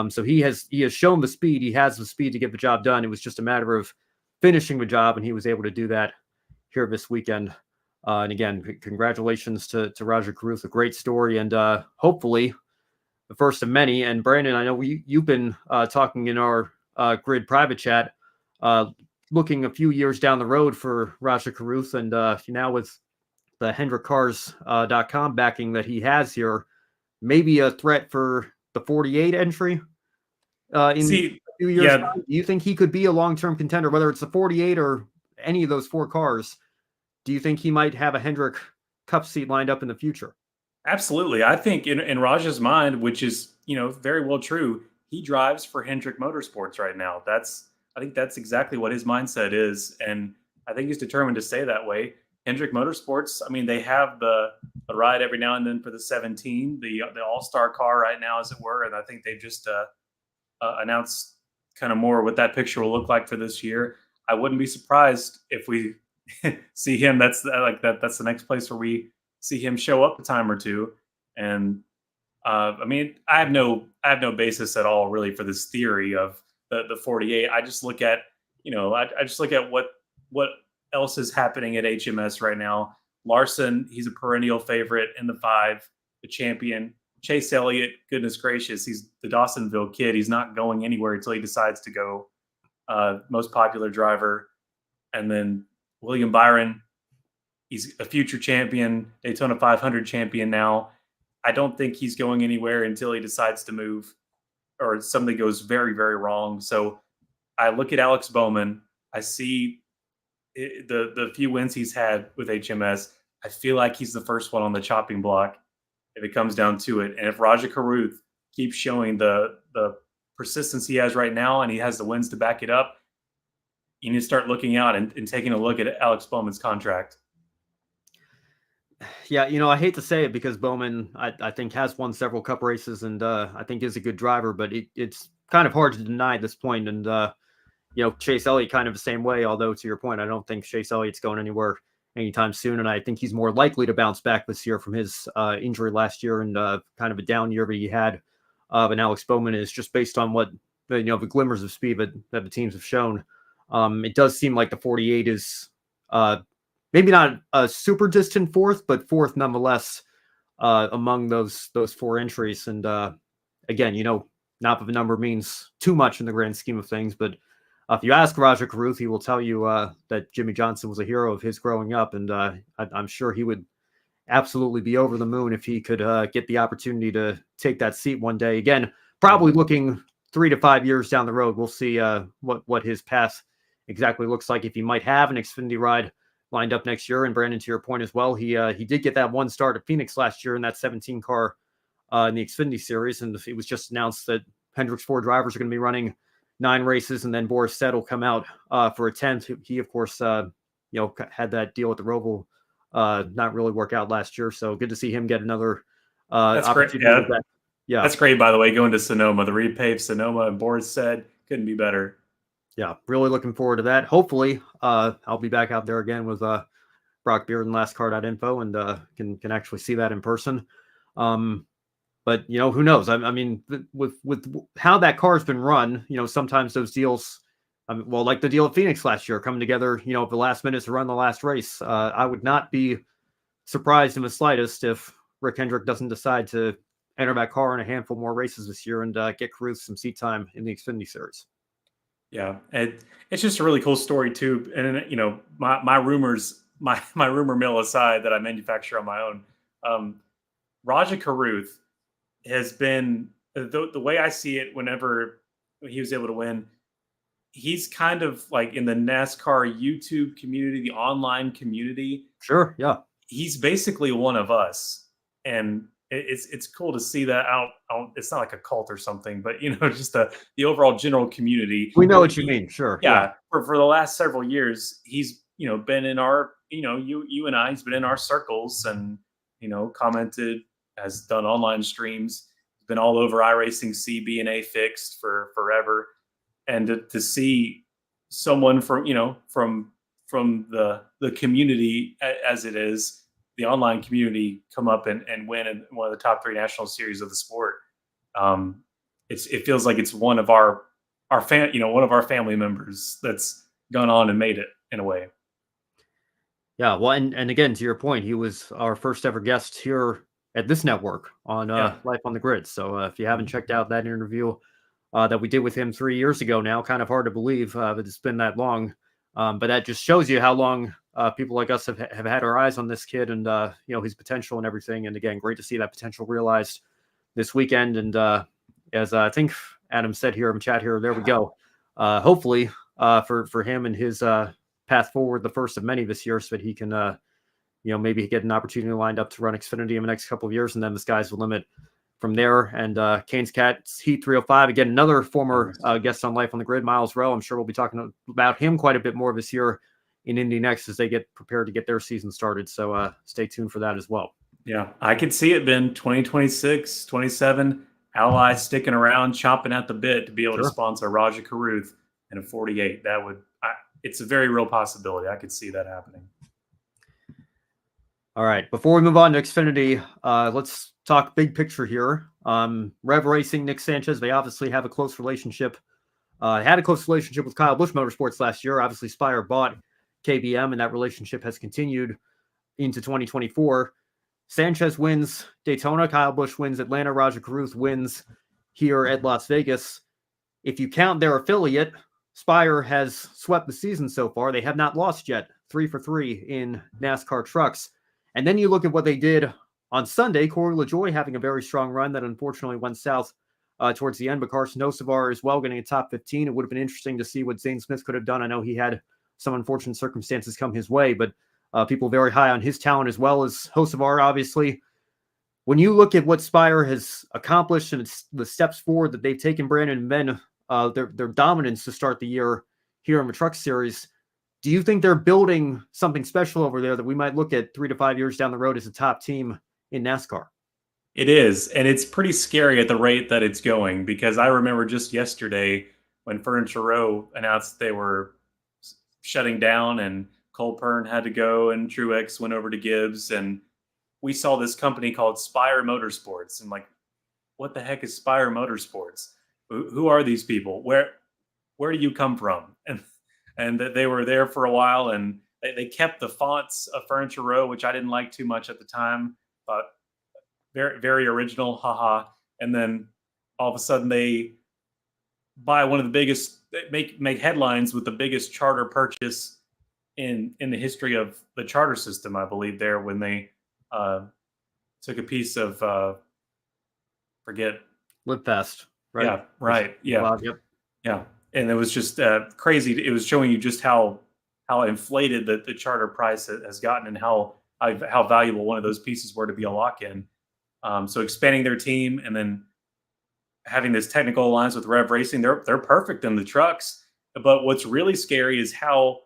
S1: So he has shown the speed. He has the speed to get the job done. It was just a matter of finishing the job, and he was able to do that here this weekend. And again, congratulations to Rajah Caruth. A great story, and hopefully the first of many. And Brandon, I know you've been talking in our grid private chat, looking a few years down the road for Rajah Caruth, and now with the HendrickCars.com backing that he has here, maybe a threat for the 48 entry in a few years.
S3: Yeah.
S1: Do you think he could be a long-term contender, whether it's the 48 or any of those 4 cars? Do you think he might have a Hendrick Cup seat lined up in the future?
S3: Absolutely. I think in Rajah's mind, which is, very well true, he drives for Hendrick Motorsports right now. I think that's exactly what his mindset is. And I think he's determined to stay that way. Hendrick Motorsports, they have the ride every now and then for the 17, the all-star car right now, as it were. And I think they just announced kind of more what that picture will look like for this year. I wouldn't be surprised if we see him. That's the next place where we see him show up a time or two. And I have no basis at all really for this theory of the 48. I just look at I just look at what else is happening at HMS right now. Larson, he's a perennial favorite in the 5, the champion. Chase Elliott, goodness gracious, he's the Dawsonville kid. He's not going anywhere until he decides to go. Most popular driver. And then William Byron, he's a future champion, Daytona 500 champion now. I don't think he's going anywhere until he decides to move or something goes very, very wrong. So I look at Alex Bowman. I see the few wins he's had with HMS. I feel like he's the first one on the chopping block if it comes down to it. And if Rajah Caruth keeps showing the persistence he has right now and he has the wins to back it up, you need to start looking out and taking a look at Alex Bowman's contract.
S1: Yeah, I hate to say it because Bowman, I think, has won several Cup races and I think is a good driver, but it's kind of hard to deny at this point. And, Chase Elliott kind of the same way, although to your point, I don't think Chase Elliott's going anywhere anytime soon. And I think he's more likely to bounce back this year from his injury last year and kind of a down year that he had. And Alex Bowman is just based on what, the glimmers of speed that the teams have shown. It does seem like the 48 is maybe not a super distant 4th, but 4th nonetheless among those 4 entries. And again, not that the number means too much in the grand scheme of things, but if you ask Rajah Caruth, he will tell you that Jimmy Johnson was a hero of his growing up, and I'm sure he would absolutely be over the moon if he could get the opportunity to take that seat one day. Again, probably looking 3 to 5 years down the road, we'll see what his path exactly looks like. If he might have an Xfinity ride lined up next year. And Brandon, to your point as well, he did get that one start at Phoenix last year in that 17 car in the Xfinity Series, and it was just announced that Hendrick's 4 drivers are going to be running 9 races, and then Boris Said will come out for a 10th. He of course had that deal with the Roval not really work out last year, so good to see him get another opportunity.
S3: Great. Yeah, that's great. By the way, going to Sonoma, the repaved Sonoma, and Boris Said couldn't be better.
S1: Yeah, really looking forward to that. Hopefully, I'll be back out there again with Brock Beard and LastCar.info and can actually see that in person. But who knows? I mean, with how that car's been run, sometimes those deals, like the deal at Phoenix last year, coming together, at the last minute to run the last race. I would not be surprised in the slightest if Rick Hendrick doesn't decide to enter that car in a handful more races this year and get Caruth some seat time in the Xfinity Series.
S3: Yeah, and it's just a really cool story too. And my rumors, my rumor mill aside that I manufacture on my own, Rajah Caruth has been the way I see it. Whenever he was able to win, he's kind of like in the NASCAR YouTube community, the online community.
S1: Sure, yeah,
S3: he's basically one of us, and it's cool to see that out. It's not like a cult or something, but just the overall general community.
S1: We know what you mean. Sure.
S3: Yeah. For the last several years, he's been in our you and I. He's been in our circles and commented, has done online streams. He's been all over iRacing CB and A Fixed for forever, and to see someone from the community as it is. The online community come up and win in one of the top 3 national series of the sport. It feels like it's one of our family members that's gone on and made it in a way.
S1: Yeah, well, and again, to your point, he was our first ever guest here at this network on Life on the Grid. So if you haven't checked out that interview that we did with him 3 years ago now, kind of hard to believe that it's been that long. But that just shows you how long people like us have had our eyes on this kid and, his potential and everything. And again, great to see that potential realized this weekend. And as I think Adam said here in chat here, there we go. Hopefully for him and his path forward, the first of many this year, so that he can, maybe get an opportunity lined up to run Xfinity in the next couple of years. And then the sky's the limit from there. And Kane's Cats Heat 305, again, another former guest on Life on the Grid, Miles Rowe. I'm sure we'll be talking about him quite a bit more this year in Indy next as they get prepared to get their season started. So stay tuned for that as well.
S3: Yeah, I could see it, Ben, 2026, 27, Ally sticking around, chomping at the bit to be able to sponsor Rajah Caruth in a 48. It's a very real possibility. I could see that happening.
S1: All right, before we move on to Xfinity, let's talk big picture here. Rev Racing, Nick Sanchez, they obviously have a close relationship. Had a close relationship with Kyle Busch Motorsports last year. Obviously, Spire bought KBM, and that relationship has continued into 2024. Sanchez wins Daytona, Kyle Busch wins Atlanta, Rajah Caruth wins here at Las Vegas. If you count their affiliate, Spire has swept the season so far. They have not lost yet, 3 for 3 in NASCAR trucks. And then you look at what they did on Sunday. Corey LaJoie having a very strong run that unfortunately went south towards the end, but Carson Hocevar as well getting a top 15. It would have been interesting to see what Zane Smith could have done. I know he had some unfortunate circumstances come his way, but people very high on his talent as well as Hocevar, obviously. When you look at what Spire has accomplished and the steps forward that they've taken, Brandon, and then their dominance to start the year here in the Truck Series, do you think they're building something special over there that we might look at 3 to 5 years down the road as a top team in NASCAR?
S3: It is, and it's pretty scary at the rate that it's going, because I remember just yesterday when Furniture Row announced they were shutting down and Cole Pern had to go and Truex went over to Gibbs, and we saw this company called Spire Motorsports, and like, what the heck is Spire Motorsports? Who are these people? Where do you come from? And that they were there for a while, and they kept the fonts of Furniture Row, which I didn't like too much at the time, but very, very original, haha. And then all of a sudden they buy one of the biggest, make headlines with the biggest charter purchase in the history of the charter system, I believe, there when they took a piece of forget
S1: Live Fast. right?
S3: Yeah, right. Yeah,
S1: Wow, yep.
S3: yeah. And it was just crazy. It was showing you just how inflated the charter price has gotten, and how valuable one of those pieces were to be a lock-in. So expanding their team and then having this technical alliance with Rev Racing, they're perfect in the trucks. But what's really scary is how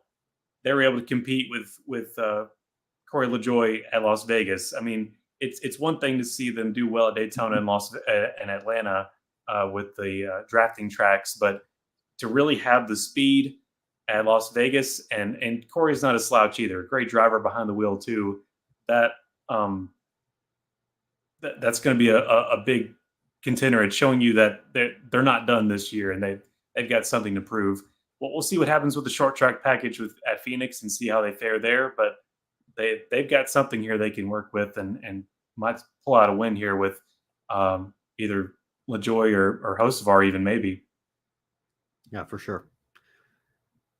S3: they were able to compete with Corey LaJoie at Las Vegas. I mean, it's one thing to see them do well at Daytona and Atlanta with the drafting tracks, but to really have the speed at Las Vegas, and Corey's not a slouch either. Great driver behind the wheel too. That that's going to be a big contender. It's showing you that they're not done this year, and they've got something to prove. Well, we'll see what happens with the short track package at Phoenix and see how they fare there. But they've got something here they can work with, and might pull out a win here with either LaJoie or Hocevar even maybe.
S1: Yeah, for sure.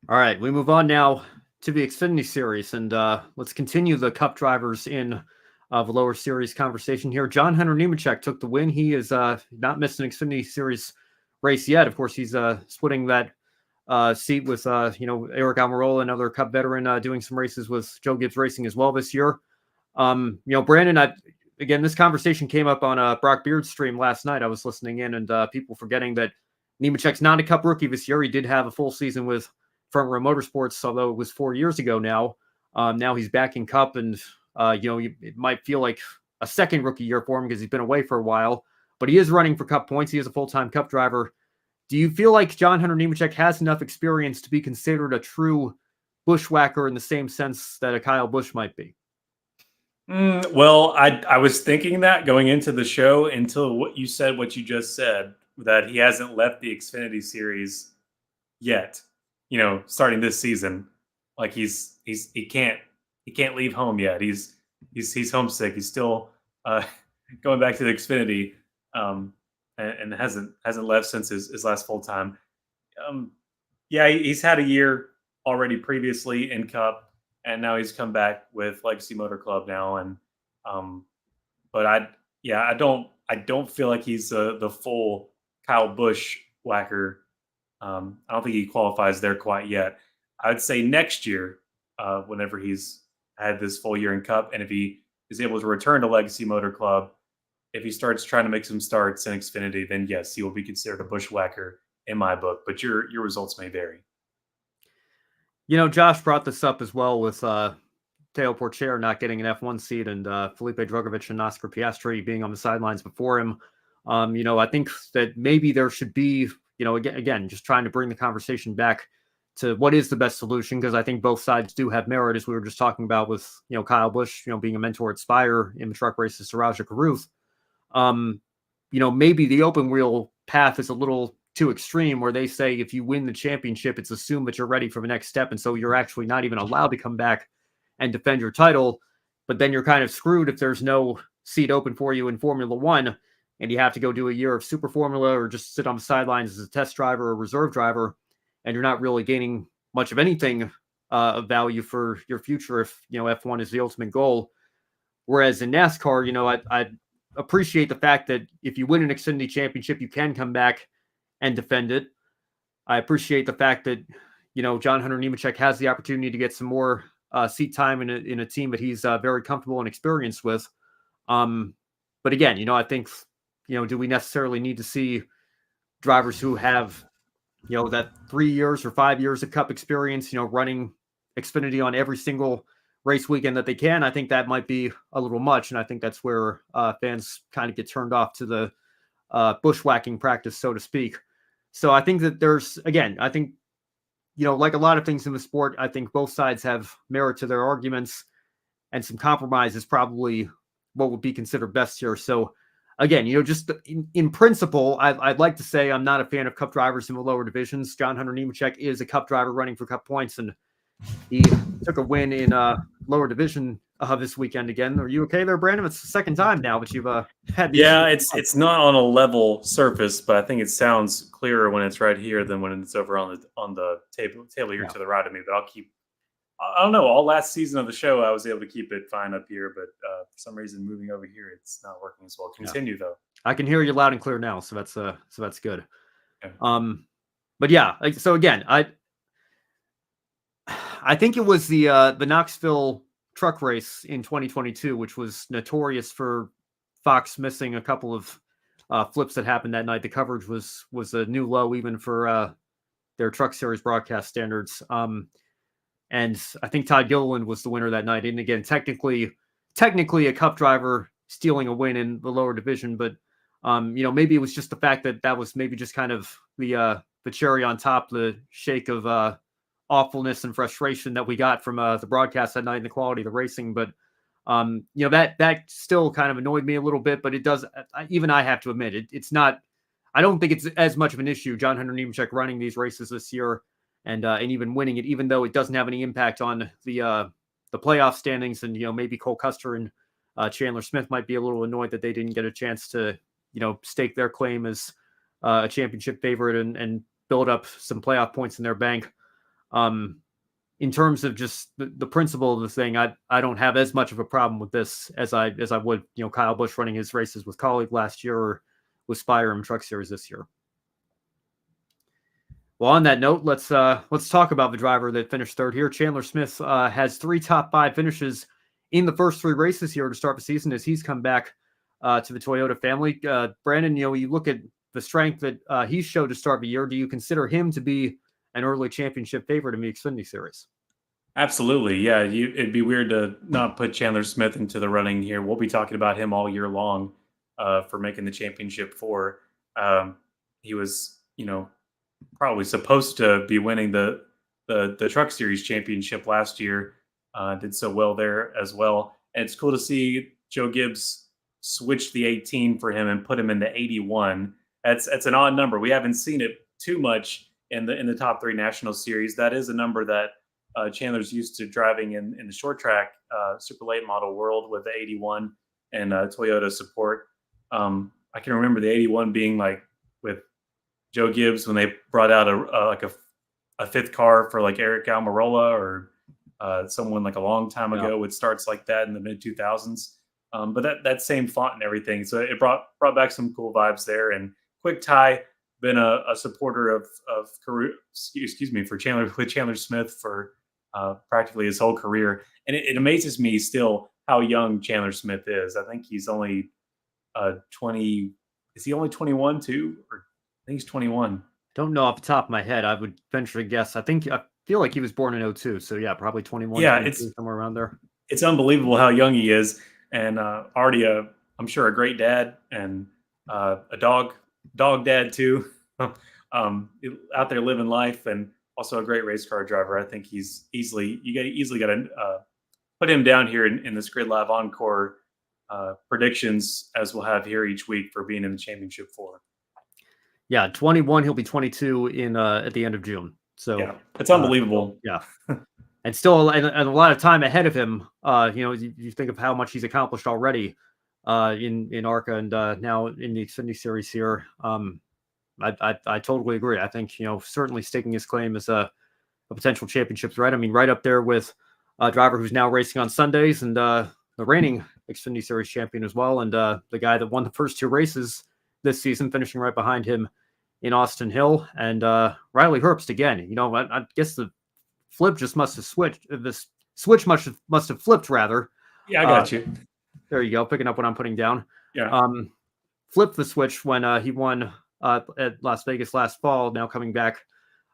S1: All right, we move on now to the Xfinity Series, and let's continue the Cup drivers in the lower series conversation here. John Hunter Nemechek took the win. He is not missed an Xfinity Series race yet. Of course, he's splitting that seat with Eric Almirola, another Cup veteran, doing some races with Joe Gibbs Racing as well this year. Brandon, again, this conversation came up on Brock Beard's stream last night. I was listening in, and people forgetting that Nemechek's not a Cup rookie this year. He did have a full season with Front Row Motorsports, although it was 4 years ago now. Now he's back in Cup, and it might feel like a second rookie year for him because he's been away for a while. But he is running for Cup points. He is a full-time Cup driver. Do you feel like John Hunter Nemechek has enough experience to be considered a true bushwhacker in the same sense that a Kyle Busch might be?
S3: Well, I was thinking that going into the show until what you just said, that he hasn't left the Xfinity Series yet. Starting this season, like he can't leave home yet. He's homesick. He's still going back to the Xfinity, and hasn't left since his last full time. Yeah, he's had a year already previously in Cup, and now he's come back with Legacy Motor Club now. And but I don't feel like he's the full Kyle Busch whacker. I don't think he qualifies there quite yet. I would say next year, whenever he's had this full year in Cup, and if he is able to return to Legacy Motor Club, if he starts trying to make some starts in Xfinity, then yes, he will be considered a bushwhacker in my book. But your results may vary.
S1: Josh brought this up as well with Teo Porcher not getting an F1 seat, and Felipe Drugovich and Oscar Piastri being on the sidelines before him. I think that maybe there should be, again, just trying to bring the conversation back to what is the best solution, because I think both sides do have merit, as we were just talking about with, Kyle Busch, being a mentor at Spire in the truck races to Rajah Caruth. Maybe the open wheel path is a little too extreme, where they say if you win the championship, it's assumed that you're ready for the next step. And so you're actually not even allowed to come back and defend your title. But then you're kind of screwed if there's no seat open for you in Formula One, and you have to go do a year of Super Formula or just sit on the sidelines as a test driver or reserve driver, and you're not really gaining much of anything of value for your future if, F1 is the ultimate goal. Whereas in NASCAR, I appreciate the fact that if you win an Xfinity championship, you can come back and defend it. I appreciate the fact that, John Hunter Nemechek has the opportunity to get some more seat time in a team that he's very comfortable and experienced with. But again, I think, do we necessarily need to see drivers who have, that 3 years or 5 years of Cup experience, running Xfinity on every single race weekend that they can? I think that might be a little much. And I think that's where fans kind of get turned off to the bushwhacking practice, so to speak. So I think that I think, like a lot of things in the sport, I think both sides have merit to their arguments, and some compromise is probably what would be considered best here. So again, just in principle, I'd like to say I'm not a fan of Cup drivers in the lower divisions. John Hunter Nemechek is a Cup driver running for Cup points, and he took a win in lower division this weekend again. Are you okay there, Brandon? It's the second time now that you've had these.
S3: Yeah, it's not on a level surface, but I think it sounds clearer when it's right here than when it's over on the table here to the right of me. But I don't know. All last season of the show, I was able to keep it fine up here, but for some reason, moving over here, it's not working as well. Continue though.
S1: I can hear you loud and clear now, so that's good.
S3: Okay.
S1: But yeah, so again, I think it was the Knoxville truck race in 2022, which was notorious for Fox missing a couple of flips that happened that night. The coverage was a new low even for their Truck Series broadcast standards. And I think Todd Gilliland was the winner that night. And again, technically a Cup driver stealing a win in the lower division, but maybe it was just the fact that was maybe just kind of the cherry on top, the shake of awfulness and frustration that we got from the broadcast that night and the quality of the racing. But that still kind of annoyed me a little bit. But it does. Even I have to admit it's not. I don't think it's as much of an issue. John Hunter Nemechek running these races this year and even winning it, even though it doesn't have any impact on the playoff standings. And maybe Cole Custer and Chandler Smith might be a little annoyed that they didn't get a chance to stake their claim as a championship favorite and build up some playoff points in their bank. In terms of just the principle of the thing, I don't have as much of a problem with this as I would Kyle Busch running his races with Colleague last year or with Spire and Truck Series this year. Well, on that note, let's talk about the driver that finished third here. Chandler Smith has 3 top 5 finishes in the first 3 races here to start the season as he's come back to the Toyota family. Brandon, you look at the strength that he showed to start the year. Do you consider him to be an early championship favorite in the Xfinity Series?
S3: Absolutely. Yeah. It'd be weird to not put Chandler Smith into the running here. We'll be talking about him all year long for making the championship 4. He was, probably supposed to be winning the Truck Series championship last year. Did so well there as well. And it's cool to see Joe Gibbs switch the 18 for him and put him in the 81. That's an odd number. We haven't seen it too much in the top 3 national series. That is a number that Chandler's used to driving in the short track super late model world with the 81 and Toyota support. I can remember the 81 being like with Joe Gibbs when they brought out a 5th car for like Eric Almirola or someone like a long time ago with starts like that in the mid 2000s. But that same font and everything. So it brought back some cool vibes there. And Quick Tie, been a supporter of for Chandler Smith for practically his whole career. And it amazes me still how young Chandler Smith is. I think he's only 20. Is he only 21 too? Or I think he's 21.
S1: Don't know off the top of my head. I would venture to guess. I feel like he was born in 2002. So yeah, probably 21.
S3: Yeah, it's
S1: somewhere around there.
S3: It's unbelievable how young he is, and already I'm sure a great dad and a dog dad too. Out there living life and also a great race car driver. I think he's easily got to put him down here in this Grid Live Encore predictions as we'll have here each week for being in the championship 4.
S1: Yeah, 21. He'll be 22 in at the end of June. So
S3: yeah, it's unbelievable.
S1: Yeah, and still and a lot of time ahead of him. You think of how much he's accomplished already in ARCA and now in the Xfinity Series here. I totally agree. I think certainly staking his claim as a potential championship threat. I mean, right up there with a driver who's now racing on Sundays and the reigning Xfinity Series champion as well, and the guy that won the first 2 races this season, finishing right behind him in Austin Hill, and Riley Herbst again. I guess the flip just must have switched. The switch must have flipped rather.
S3: Yeah, I got you.
S1: There you go, picking up what I'm putting down.
S3: Yeah.
S1: Flipped the switch when he won at Las Vegas last fall. Now coming back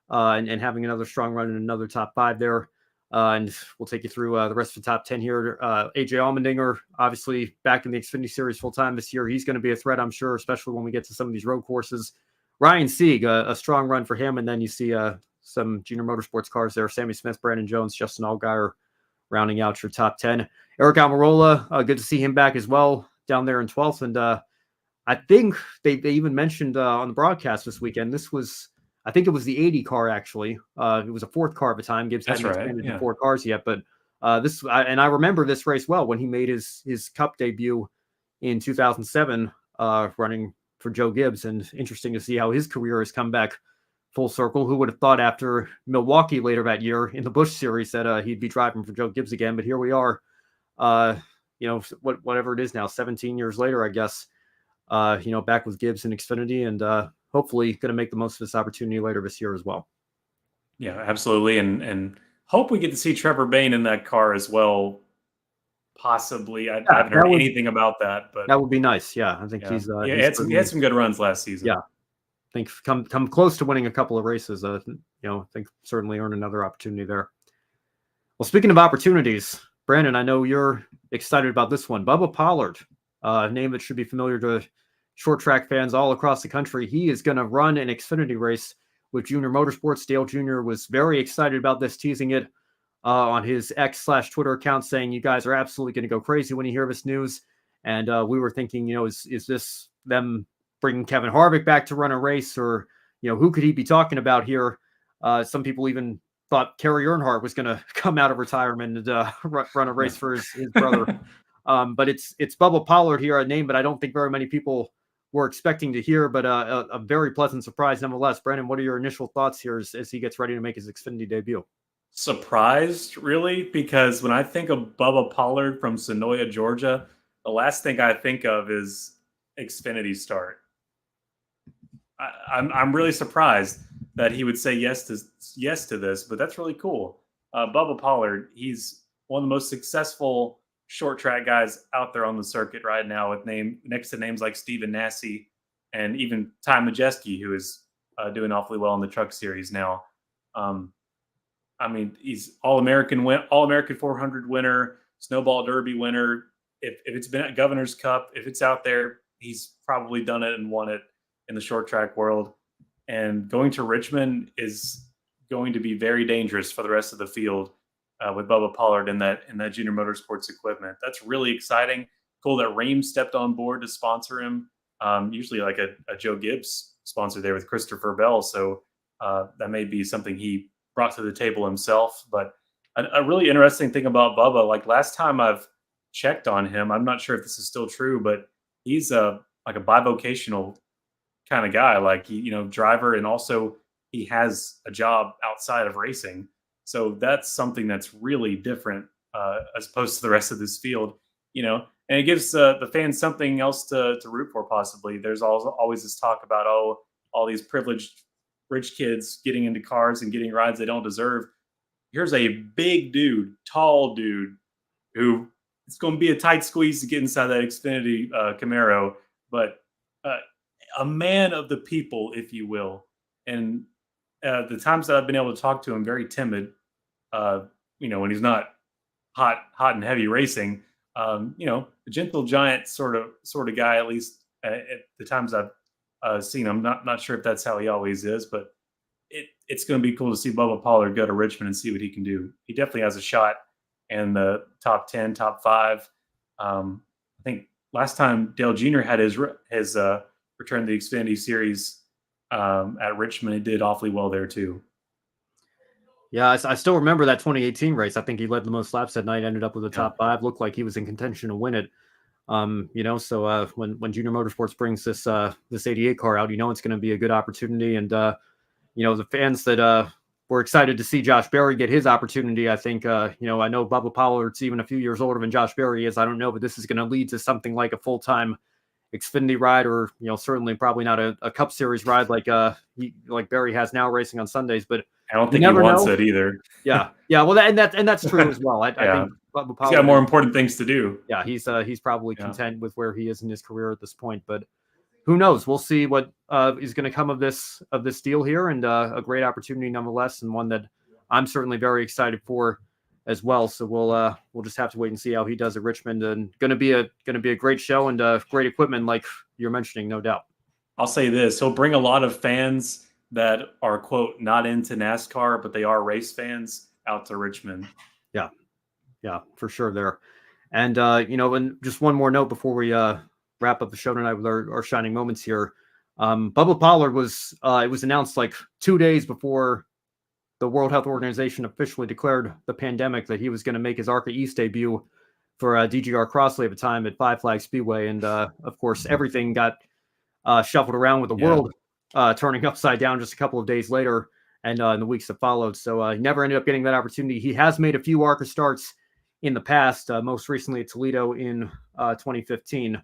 S1: and having another strong run in another top 5 there. And we'll take you through the rest of the top 10 here. AJ Allmendinger, obviously back in the Xfinity Series full time this year. He's going to be a threat, I'm sure, especially when we get to some of these road courses. Ryan Sieg, a strong run for him. And then you see some junior motorsports cars there. Sammy Smith, Brandon Jones, Justin Allgaier rounding out your top 10. Eric Almirola, good to see him back as well down there in 12th. And I think they even mentioned on the broadcast this weekend, I think it was the 80 car, actually. It was a 4th car at the time. Gibbs hadn't expanded to 4 cars yet. But I remember this race well when he made his Cup debut in 2007 running for Joe Gibbs. And interesting to see how his career has come back full circle. Who would have thought after Milwaukee later that year in the Busch Series that he'd be driving for Joe Gibbs again. But here we are, whatever it is now, 17 years later, I guess. back with Gibbs and Xfinity, and hopefully going to make the most of this opportunity later this year as well.
S3: Yeah, absolutely. And hope we get to see Trevor Bayne in that car as well. Possibly. I haven't heard anything about that, but
S1: that would be nice. Yeah, I think he
S3: had some good runs last season.
S1: Yeah, I think come close to winning a couple of races. I think certainly earn another opportunity there. Well, speaking of opportunities, Brandon, I know you're excited about this one. Bubba Pollard, a name that should be familiar to short track fans all across the country. He is going to run an Xfinity race with Junior Motorsports. Dale Jr. was very excited about this, teasing it on his X/Twitter account, saying, "You guys are absolutely going to go crazy when you hear this news." And we were thinking, is this them bringing Kevin Harvick back to run a race, or who could he be talking about here? Some people even thought Kerry Earnhardt was going to come out of retirement and run a race for his brother. But it's Bubba Pollard here, a name that I don't think very many people were expecting to hear, but a very pleasant surprise nonetheless. Brandon, what are your initial thoughts here as he gets ready to make his Xfinity debut?
S3: Surprised, really, because when I think of Bubba Pollard from Sonoya, Georgia, the last thing I think of is Xfinity start. I'm really surprised that he would say yes to this, but that's really cool. Bubba Pollard, he's one of the most successful short track guys out there on the circuit right now, with next to names like Stephen Nasse and even Ty Majeski, who is doing awfully well in the Truck Series now. He's All-American 400 winner, Snowball Derby winner. If it's been at Governor's Cup, if it's out there, he's probably done it and won it in the short track world. And going to Richmond is going to be very dangerous for the rest of the field with Bubba Pollard in that Junior Motorsports equipment. That's really exciting. Cool that Rheem stepped on board to sponsor him. Usually like a Joe Gibbs sponsor there with Christopher Bell. So that may be something he brought to the table himself. But a really interesting thing about Bubba, like last time I've checked on him, I'm not sure if this is still true, but he's like a bivocational kind of guy, like driver, and also he has a job outside of racing. So that's something that's really different as opposed to the rest of this field, and it gives the fans something else to root for. Possibly there's always this talk about all these privileged rich kids getting into cars and getting rides they don't deserve. Here's a big dude, tall dude, who it's going to be a tight squeeze to get inside that Xfinity Camaro, but a man of the people, if you will. And the times that I've been able to talk to him, very timid, when he's not hot and heavy racing, a gentle giant sort of guy, at least at the times I've seen him. Not sure if that's how he always is, but it's going to be cool to see Bubba Pollard go to Richmond and see what he can do. He definitely has a shot in the top 10, top 5. I think last time Dale Jr. had his return to the Xfinity Series at Richmond, he did awfully well there too.
S1: Yeah, I still remember that 2018 race. I think he led the most laps that night, ended up with a top 5, looked like he was in contention to win it. So when Junior Motorsports brings this 88 car out, it's going to be a good opportunity. And, the fans that were excited to see Josh Berry get his opportunity, I think, I know Bubba Pollard's even a few years older than Josh Berry is. I don't know, but this is going to lead to something like a full-time Xfinity ride, or, certainly probably not a Cup Series ride like Berry has now racing on Sundays, but
S3: I don't think he wants it either.
S1: Yeah. Well, that's true as well. I think Bubba Pollard,
S3: he's got more important things to do.
S1: Yeah, he's probably content with where he is in his career at this point. But who knows? We'll see what is going to come of this deal here, and a great opportunity nonetheless, and one that I'm certainly very excited for as well. So we'll just have to wait and see how he does at Richmond, and going to be a great show and great equipment, like you're mentioning, no doubt.
S3: I'll say this: he'll bring a lot of fans that are, quote, not into NASCAR, but they are race fans out to Richmond.
S1: Yeah, for sure there. And, and just one more note before we wrap up the show tonight with our shining moments here. Bubba Pollard was, it was announced like 2 days before the World Health Organization officially declared the pandemic that he was going to make his ARCA East debut for DGR Crossley at the time at Five Flag Speedway. And, of course, everything got shuffled around with the world turning upside down just a couple of days later and in the weeks that followed. So he never ended up getting that opportunity. He has made a few ARCA starts in the past, most recently at Toledo in 2015.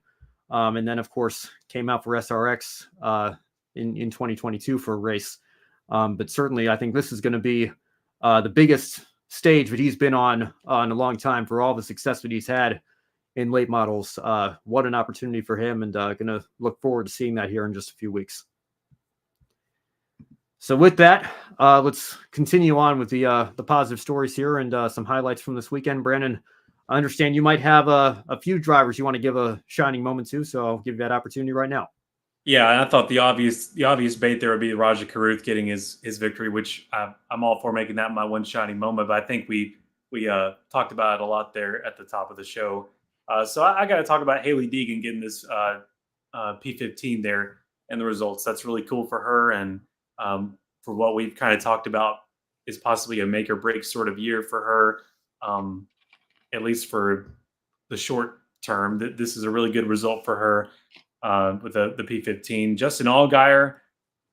S1: And then, of course, came out for SRX in 2022 for a race. But certainly, I think this is going to be the biggest stage that he's been on in a long time for all the success that he's had in late models. What an opportunity for him, and going to look forward to seeing that here in just a few weeks. So with that, let's continue on with the positive stories here and some highlights from this weekend. Brandon, I understand you might have a few drivers you want to give a shining moment to, so I'll give you that opportunity right now.
S3: Yeah, I thought the obvious bait there would be Rajah Caruth getting his victory, which I'm all for making that my one shining moment. But I think we talked about it a lot there at the top of the show. So I got to talk about Haley Deegan getting this P15 there and the results. That's really cool for her, and for what we've kind of talked about is possibly a make or break sort of year for her, at least for the short term. This is a really good result for her. With the P15. Justin Allgaier,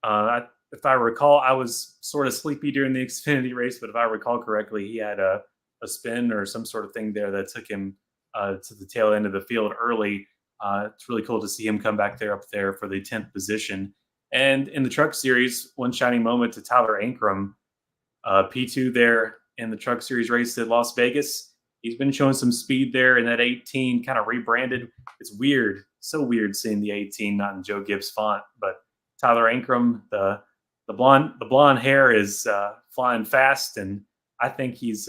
S3: if I recall, I was sort of sleepy during the Xfinity race, but if I recall correctly, he had a spin or some sort of thing there that took him to the tail end of the field early. It's really cool to see him come back up there for the 10th position. And in the Truck Series, one shining moment to Tyler Ankrum, P2 there in the Truck Series race at Las Vegas. He's been showing some speed there in that 18, kind of rebranded. It's weird. So weird seeing the 18 not in Joe Gibbs font, but Tyler Ankrum, the blonde hair is flying fast, and I think he's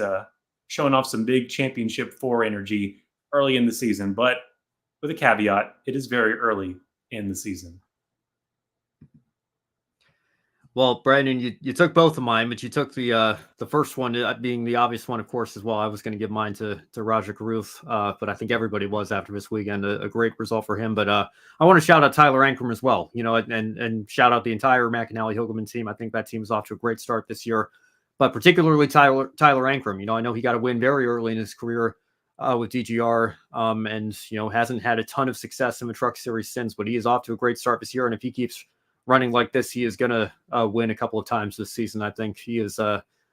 S3: showing off some big Championship 4 energy early in the season. But with a caveat, it is very early in the season.
S1: Well, Brandon, you took both of mine, but you took the first one being the obvious one, of course, as well. I was going to give mine to Rajah Caruth, but I think everybody was after this weekend. A great result for him. But I want to shout out Tyler Ankrum as well, and shout out the entire McAnally-Hilgeman team. I think that team is off to a great start this year, but particularly Tyler Ankrum. I know he got a win very early in his career with DGR, and hasn't had a ton of success in the Truck Series since, but he is off to a great start this year, and if he keeps running like this, he is going to win a couple of times this season. I think he has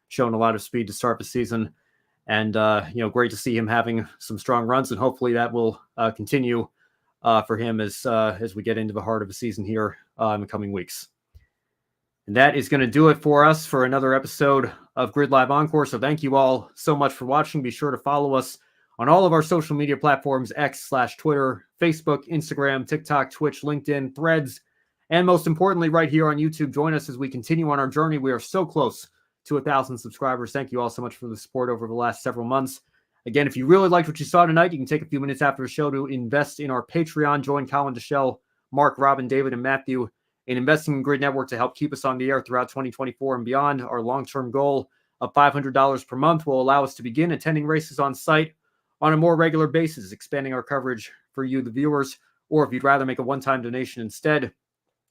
S1: shown a lot of speed to start the season, and great to see him having some strong runs, and hopefully that will continue for him as we get into the heart of the season here in the coming weeks. And that is going to do it for us for another episode of Grid Live Encore. So thank you all so much for watching. Be sure to follow us on all of our social media platforms, X/Twitter, Facebook, Instagram, TikTok, Twitch, LinkedIn, Threads, and most importantly, right here on YouTube. Join us as we continue on our journey. We are so close to 1,000 subscribers. Thank you all so much for the support over the last several months. Again, if you really liked what you saw tonight, you can take a few minutes after the show to invest in our Patreon. Join Colin Deschelle, Mark, Robin, David, and Matthew in investing in Grid Network to help keep us on the air throughout 2024 and beyond. Our long-term goal of $500 per month will allow us to begin attending races on site on a more regular basis, expanding our coverage for you, the viewers. Or if you'd rather make a one-time donation instead,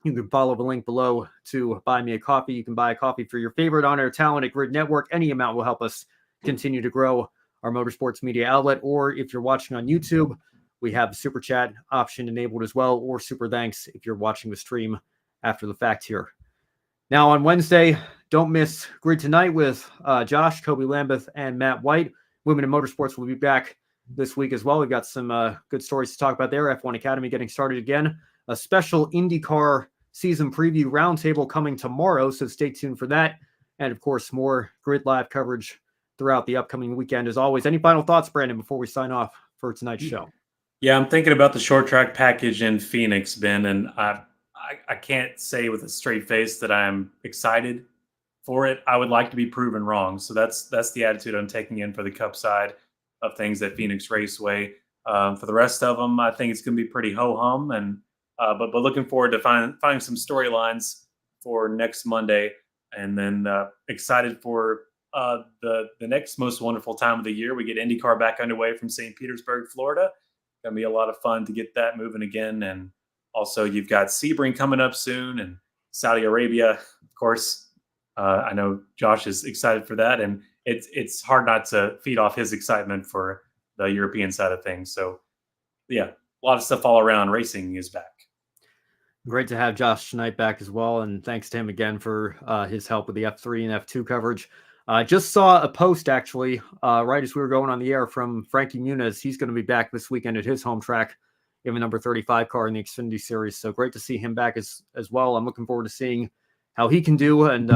S1: you can follow the link below to buy me a coffee. You can buy a coffee for your favorite on-air talent at Grid Network. Any amount will help us continue to grow our motorsports media outlet. Or if you're watching on YouTube, we have the super chat option enabled as well, or super thanks if you're watching the stream after the fact here. Now on Wednesday, don't miss Grid Tonight with Josh, Kobe Lambeth, and Matt White. Women in Motorsports will be back this week as well. We've got some good stories to talk about there. F1 Academy getting started again. A special IndyCar season preview roundtable coming tomorrow, so stay tuned for that. And of course, more Grid Live coverage throughout the upcoming weekend. As always, any final thoughts, Brandon, before we sign off for tonight's show?
S3: Yeah, I'm thinking about the short track package in Phoenix, Ben, and I can't say with a straight face that I'm excited for it. I would like to be proven wrong. So that's the attitude I'm taking in for the Cup side of things at Phoenix Raceway. For the rest of them, I think it's going to be pretty ho-hum, and but looking forward to finding some storylines for next Monday, and then excited for the next most wonderful time of the year. We get IndyCar back underway from St. Petersburg, Florida. Going to be a lot of fun to get that moving again, and also you've got Sebring coming up soon, and Saudi Arabia, of course. I know Josh is excited for that, and it's hard not to feed off his excitement for the European side of things. So, yeah, a lot of stuff all around. Racing is back.
S1: Great to have Josh tonight back as well, and thanks to him again for his help with the F3 and F2 coverage. Just saw a post, actually, right as we were going on the air from Frankie Muniz. He's going to be back this weekend at his home track even number 35 car in the Xfinity Series. So great to see him back as well. I'm looking forward to seeing how he can do, and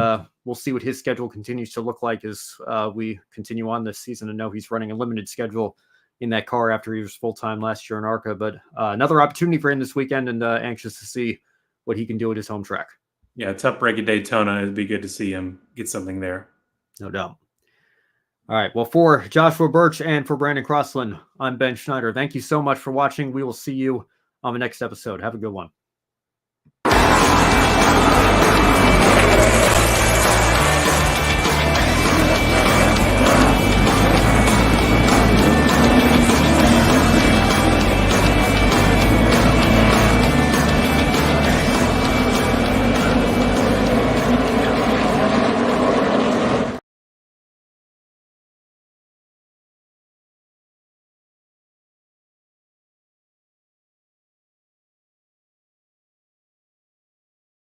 S1: we'll see what his schedule continues to look like as we continue on this season. I know he's running a limited schedule in that car after he was full-time last year in ARCA, but another opportunity for him this weekend, and anxious to see what he can do at his home track.
S3: Yeah, tough break at Daytona. It'd be good to see him get something there.
S1: No doubt. All right. Well, for Joshua Birch and for Brandon Crossland, I'm Ben Schneider. Thank you so much for watching. We will see you on the next episode. Have a good one.